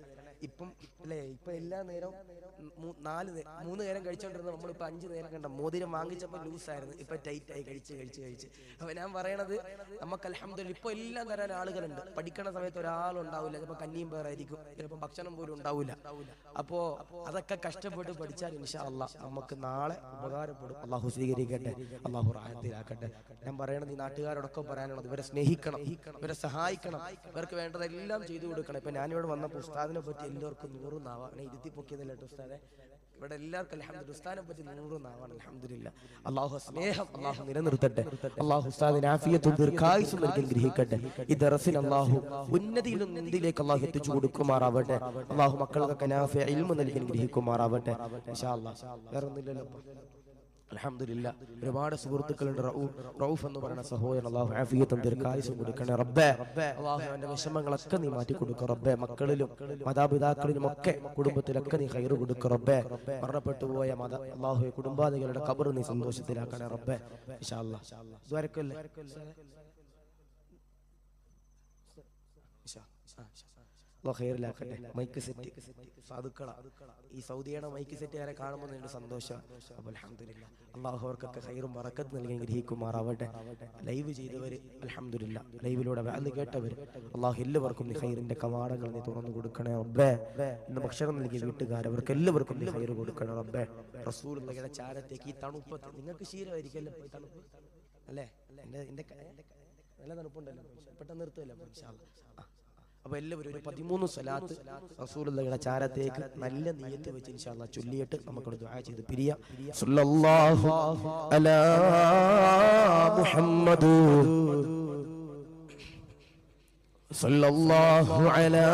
ഇപ്പം അല്ലേ, ഇപ്പൊ എല്ലാ നേരവും 3 നേരം കഴിച്ചോണ്ടിരുന്ന നമ്മളിപ്പോ 5 നേരം കണ്ട. മോതിരം വാങ്ങിച്ചപ്പോ ലൂസായിരുന്നു, ഇപ്പൊ ടൈറ്റായി കഴിച്ച്. അപ്പൊ ഞാൻ പറയണത്, നമുക്ക് അൽഹംദുലില്ലാ ഇപ്പൊ എല്ലാം തരാൻ ആളുകളുണ്ട്. പഠിക്കണ സമയത്ത് ഒരാളുണ്ടാവില്ല, ചിലപ്പോ കഞ്ഞിയും പേറായിരിക്കും, ചിലപ്പോ ഭക്ഷണം പോലും ഉണ്ടാവില്ല. അപ്പോ അതൊക്കെ കഷ്ടപ്പെട്ട് പഠിച്ചാൽ ഇൻഷാ അല്ലാഹ് നമുക്ക് നാളെ ഉപകാരപ്പെടും. അള്ളാഹു സ്വീകരിക്കട്ടെ, അള്ളാഹു റാഹത്തിലാക്കട്ടെ. ഞാൻ പറയണത് ഈ നാട്ടുകാരോടൊക്കെ പറയാനുള്ളത്, ഇവരെ സ്നേഹിക്കണം, ഇവരെ സഹായിക്കണം, ഇവർക്ക് വേണ്ടതെല്ലാം ചെയ്തു കൊടുക്കണം. ഇപ്പൊ ഞാനിവിടെ വന്നപ്പോൾ ഉസ്താദിനെ പറ്റി എല്ലാവർക്കും 100 നാവാണ്. ഇരുത്തി പൊക്കിയതല്ല കേട്ടോ ഉസ്താദെ, ഇവിടെ എല്ലാവർക്കും അൽഹംദുലില്ലാ ഉസ്താദിനെ പറ്റി 100 നാവാണ്. അൽഹംദുലില്ലാ. അള്ളാഹു സ്നേഹം അള്ളാഹു നിലനിർത്തട്ടെ. അള്ളാഹു ഉസ്താദിന് ആഫിയത്തും ദീർഘായുസ്സും നൽകി അനുഗ്രഹിക്കട്ടെ. ഈ ദർസിൽ അള്ളാഹു ഉന്നതിയിലും നിന്ദിലേക്ക് അള്ളാഹു എത്തിച്ചു കൊടുക്കുമാറാവട്ടെ. അള്ളാഹു മക്കൾക്ക് നാഫിഅ ഇൽമു നൽകി അനുഗ്രഹിക്കുമാറാവട്ടെ. ഇൻഷാ അല്ലാഹ്. വേറെ ഒന്നുമില്ലല്ലോ. അൽഹംദുലില്ലാ. ഒരുപാട് സുഹൃത്തുക്കളുണ്ട്. റഊഫ് എന്ന് പറയുന്ന സഹോദരൻ, അല്ലാഹു ആഫിയത്തും ദീർഘായുസ്സും കൊടുക്കണേ റബ്ബേ. അല്ലാഹു അവന്റെ വിഷമങ്ങളൊക്കെ നീ മാറ്റി കൊടുക്കുക റബ്ബേ. മക്കളിലും മാതാപിതാക്കളിലും ഒക്കെ കുടുംബത്തിലൊക്കെ നീ ഖൈർ കൊടുക്കുക റബ്ബേ. മരണപ്പെട്ടു പോയ അല്ലാഹു കുടുംബാദികളുടെ ഖബർ നീ സന്തോഷത്തിലാക്കണേ റബ്ബേ. ഇൻഷാ അല്ലാഹ്. ദ്വാരക്കല്ലേ മൈക്ക് സെറ്റ് സാധുക്കള ഈ സൗദിയുടെ മൈക്ക് സെറ്റുകാരെ കാണുമ്പോൾ എൻ്റെ സന്തോഷം. അപ്പോൾ അൽഹംദുലില്ലാ അള്ളാഹു അവർക്കൊക്കെ ഖൈറും ബറക്കത്ത് നൽകി ഗ്രഹിക്കുമാറാവട്ടെ. ലൈവ് ചെയ്തവര് അൽഹംദുലില്ലാ, ലൈവിലൂടെ വഅദ് കേട്ടവര് അള്ളാഹു എല്ലാവർക്കും നീ ഖൈറിന്റെ കവാടങ്ങൾ നീ തുറന്നു കൊടുക്കണേ റബ്ബേ. ഇന്ന് ഭക്ഷണം നൽകിയ വീട്ടുകാർ അവർക്ക് എല്ലാവർക്കും നീ ഖൈർ കൊടുക്കണേ റബ്ബേ. റസൂലുള്ളാഹിയുടെ ചാരത്തേക്ക് ഈ തണുപ്പത്ത് നിങ്ങൾക്ക് ശീലമായിരിക്കല്ലോ ഈ തണുപ്പ് അല്ലേ? എൻ്റെ നല്ല തണുപ്പുണ്ടല്ലോ, പെട്ടെന്ന് നിർത്തുമല്ലോ ഇൻഷാ അല്ലാഹ്. അപ്പൊ എല്ലാവരും ഒരു 13 സ്വലാത്ത് റസൂലുള്ളാഹിയുടെ ചാരത്തേക്ക് നല്ല നിയ്യത്ത് വെച്ച് ഇൻഷാ അല്ലാഹ് ചൊല്ലിയിട്ട് നമുക്ക് ദുആ ചെയ്ത് പിരിയാം. സല്ലല്ലാഹു അലാ മുഹമ്മദ് സല്ലല്ലാഹു അലാ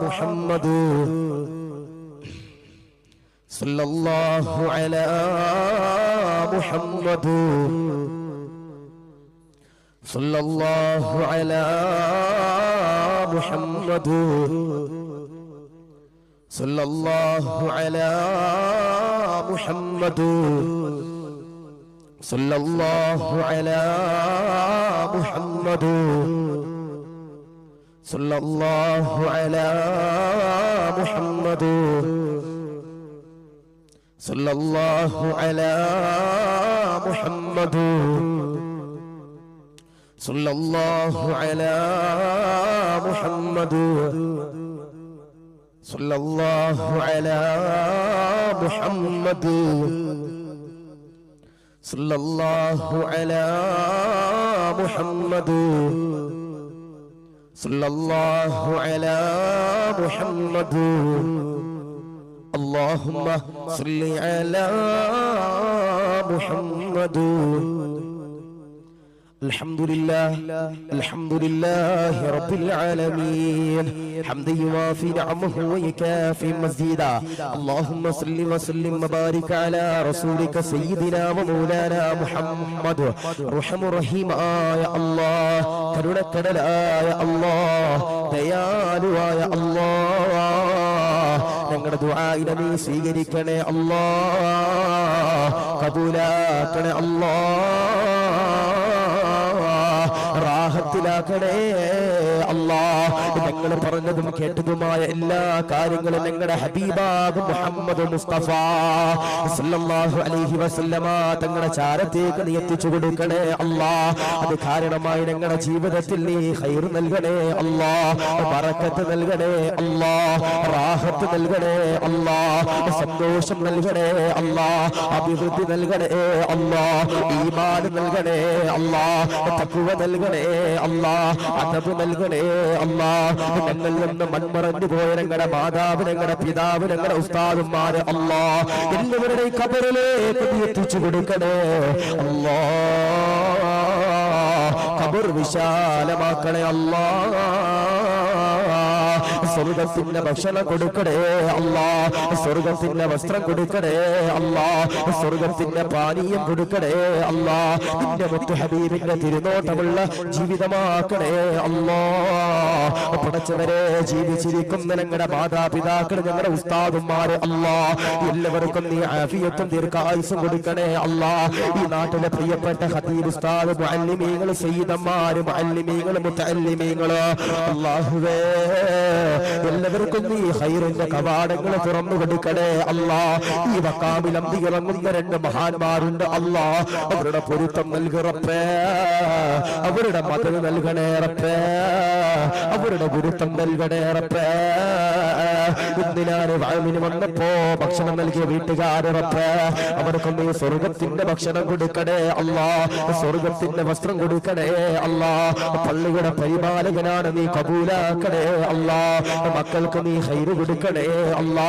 മുഹമ്മദ് സല്ലല്ലാഹു അലാ മുഹമ്മദ് സല്ലല്ലാഹു അലാ محمد صلى الله على محمد صلى الله على محمد صلى الله على محمد صلى الله على محمد صلى الله على محمد صلى الله على محمد صلى الله على محمد صلى الله على محمد اللهم صل على محمد. الحمد لله رب العالمين حمدا يوافي نعمه ويكافي مزيدا. اللهم صل وسلم وبارك على رسولك سيدنا ومولانا محمد. رحم رحيم يا الله കരുണക്കടലായ അല്ലാഹ് ദയാലുവായ അല്ലാഹ് ഞങ്ങളുടെ ദുആഇനെ നീ സ്വീകരിക്കണേ അല്ലാഹ്, കബൂലാക്കണേ അല്ലാഹ്, റാഹത്തിലാക്കണേ അല്ലാഹ്. ഞങ്ങൾ പറഞ്ഞതും കേട്ടതുമായ എല്ലാ കാര്യങ്ങളും ഞങ്ങളുടെ ഹബീബാബ് മുഹമ്മദ് മുസ്തഫ സല്ലല്ലാഹു അലൈഹി വസല്ലമ തങ്ങളുടെ ചാരത്തേക്ക് നീ എത്തിച്ചു കൊടുക്കണേ അല്ലാഹ്. അത് കാരണമായി ഞങ്ങളുടെ ജീവിതത്തിൽ നീ ഖൈർ നൽകണേ അല്ലാഹ്, ബറക്കത്ത് നൽകണേ അല്ലാഹ്, റാഹത്ത് നൽകണേ അല്ലാഹ്, സന്തോഷം നൽകണേ അല്ലാഹ്, അഭിവൃദ്ധി നൽകണേ അല്ലാഹ്, ഈമാൻ നൽകണേ അല്ലാഹ്, തഖ്വ നൽകണേ അല്ലാ, അതബ് നൽകണേ അല്ലാ. ഞങ്ങളിൽ നിന്ന് മൺമറഞ്ഞു പോയ ഞങ്ങളുടെ മാതാവ്, ഞങ്ങളുടെ പിതാവ്, ഞങ്ങളുടെ ഉസ്താദുമാര് അല്ലാ, എല്ലാവരുടെയും ഖബറിലേക്ക് നീ എത്തിച്ചു കൊടുക്കണേ അല്ലാ. ഖബർ വിശാലമാക്കണേ അല്ലാ. സ്വർഗത്തിന്റെ ഭക്ഷണം കൊടുക്കണേ അല്ലാ, സ്വർഗത്തിന്റെ വസ്ത്രം കൊടുക്കണേ അല്ലാ, സ്വർഗത്തിന്റെ പാനീയം കൊടുക്കണേ അല്ലാ. നിന്റെ മുത്തു ഹബീബിന്റെ തിരുനോട്ടമുള്ള ജീവിതമാക്കണേ അല്ലാ. പടച്ചവരെ, ജീവിച്ചിരിക്കുന്ന ഞങ്ങളുടെ മാതാപിതാക്കൾ, ഞങ്ങളുടെ ഉസ്താദുമാര് അല്ലാ, എല്ലാവർക്കും നീ ആഫിയത്തും ദീർഘായുസ്സും കൊടുക്കണേ അല്ലാ. ഈ നാട്ടിലെ പ്രിയപ്പെട്ട ഖതീബ് ഉസ്താദ്, മുഅല്ലിമീങ്ങൾ, സയ്യിദന്മാര്, മുഅല്ലിമീങ്ങൾ, മുതഅല്ലിമീങ്ങൾ അല്ലാഹുവേ, എല്ലാവർക്കും നീ ഖൈറിന്റെ കവാടങ്ങൾ തുറന്നു കൊടുക്കണേ അല്ലാ. ഈ മഖാമിൽ അന്തി ഇറങ്ങുന്ന രണ്ട് മഹാന്മാരുണ്ട് അല്ലാ, അവരുടെ പൊരുത്തം നൽകറപ്പേ, അവരുടെ മദത് നൽകണേ റബ്ബേ, അവരുടെ ഗുരുത്വം നൽകണേ റബ്ബേ. ഇന്നിനാണ് വാമിന് വന്നപ്പോ ഭക്ഷണം നൽകിയ വീട്ടുകാരെ റബ്ബേ, അവർക്കും നീ സ്വർഗത്തിന്റെ ഭക്ഷണം കൊടുക്കണേ അല്ലാ, സ്വർഗത്തിന്റെ വസ്ത്രം കൊടുക്കണേ അല്ലാ. പള്ളിയുടെ പരിപാലകനാണ്, നീ കബൂലാക്കണേ അല്ലാ. മക്കൾക്ക് നീ ഖൈറ് കൊടുക്കണേ അല്ലാ.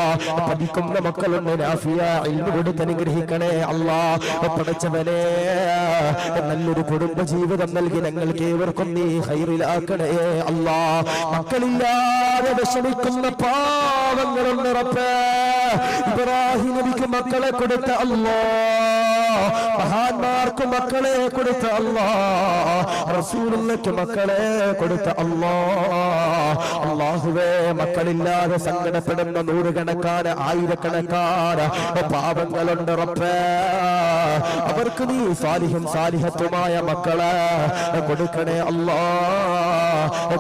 പഠിക്കുന്ന മക്കളുണ്ട്, നാഫിയ ഇൽമു കൊടുത്ത് അനുഗ്രഹിക്കണേ അല്ലാ. പടച്ചവനെ, നല്ലൊരു കുടുംബ ജീവിതം നൽകി ഞങ്ങൾക്ക് ഏവർക്കും നീ ഖൈറിലാക്കണേ അല്ലാ. മക്കളില്ലാതെ വിഷമിക്കുന്ന പാവങ്ങളുണ്ട് റബ്ബേ, ഇബ്രാഹിം നബിക്ക് മക്കളെ കൊടുത്ത അല്ലാ, മഹാന്മാർക്ക് മക്കളെ കൊടുത്ത അല്ലാ, റസൂലുള്ളാഹിക്ക് മക്കളെ കൊടുത്ത അല്ലാ. അല്ലാഹുവേ, മക്കളില്ലാതെ സങ്കടപ്പെടുന്ന നൂറുകണക്കാന് ആയിരക്കണക്കാന് പാപങ്ങളുണ്ട് റബ്ബേ, അവർക്ക് നീ സാലിഹും സാലിഹത്തുമായ മക്കളെ കൊടുക്കണേ അല്ലാ,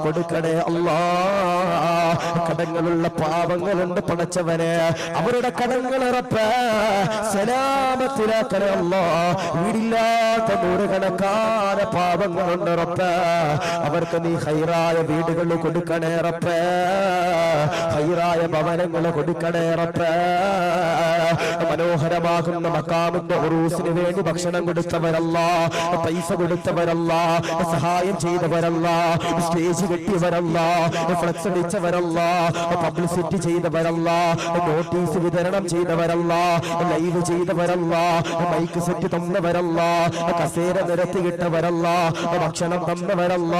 കൊടുക്കണേ അല്ലാ. കടങ്ങളുള്ള പാവങ്ങളുണ്ട് പടച്ചവനെ, അവരുടെ കടങ്ങൾ റബ്ബേ സലാമത്തിലാക്കണേ അല്ലാ. വീടില്ലാത്ത നൂറുകണക്കാന് പാവങ്ങളുണ്ട് റബ്ബേ, അവർക്ക് നീ ഖൈറായ വീടുകൾ കൊടുക്കണേ റബ്ബേ, ഖൈറായ ഭവനങ്ങൾ കൊടുക്കണേ റബ്ബേ. മനോഹരമാകുന്ന മഖാമിന്റെ ഉറൂസിന് വേണ്ടി ഭക്ഷണം കൊടുത്തവരല്ല, പൈസ കൊടുത്തവരല്ല, സഹായം ചെയ്തവരല്ല, സ്റ്റേജ് കെട്ടിയവരല്ല, ഫ്ലക്സ് അടിച്ചവരല്ല, പബ്ലിസിറ്റി ചെയ്തവരല്ല, നോട്ടീസ് വിതരണം ചെയ്തവരല്ല, ലൈവ് ചെയ്തവരല്ല, മൈക്ക് സെറ്റ് തന്നവരല്ല, കസേര നിരത്തിയിട്ടവരല്ല, ഭക്ഷണം തന്നവരല്ല.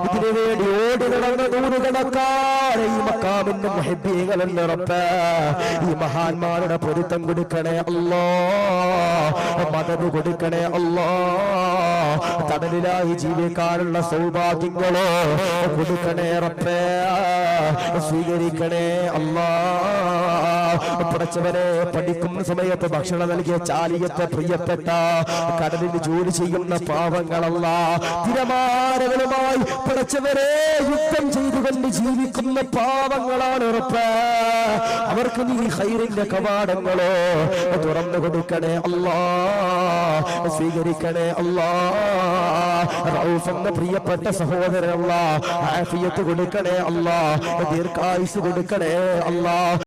ഇതിനു വേണ്ടി ഓടി നടന്ന നൂറുകണക്കാരെ ഈ മഖാമിന്റെ മുഹബ്ബീകളുണ്ട് റബ്ബേ, ഈ മഹാന്മാരുടെ പൊരുത്തം കൊടുക്കണേ അല്ലാ, മദദ് കൊടുക്കണേ അല്ലാ. തടലിലായി ജീവിക്കാനുള്ള സൗഭാഗ്യങ്ങളോ കൊടുക്കണേ റബ്ബേ, സ്വീകരിക്കണേ അല്ലാ. പടച്ചവനെ, പഠിക്കുന്ന സമയത്ത് ഭക്ഷണം നൽകിയ ചാലിയത്തെ പ്രിയപ്പെട്ട കടലിൽ ജോലി ചെയ്യുന്ന പാവങ്ങളല്ല, തിരമാലകളുമായി പടച്ചവരെ യുദ്ധം ചെയ്തുകൊണ്ട് ജീവിക്കുന്ന പാവങ്ങളാണ് റബ്ബേ, അവർക്ക് നീ ഖൈറിന്റെ കവാടങ്ങളോ തുറന്നു കൊടുക്കണേ അല്ലാ, സ്വീകരിക്കണേ അല്ലാ. റഊഫ് എന്ന പ്രിയപ്പെട്ട സഹോദരനല്ല, ആഫിയത്ത് കൊടുക്കണേ അല്ലാ, ദീർഘായുസ് കൊടുക്കണേ അല്ലാ.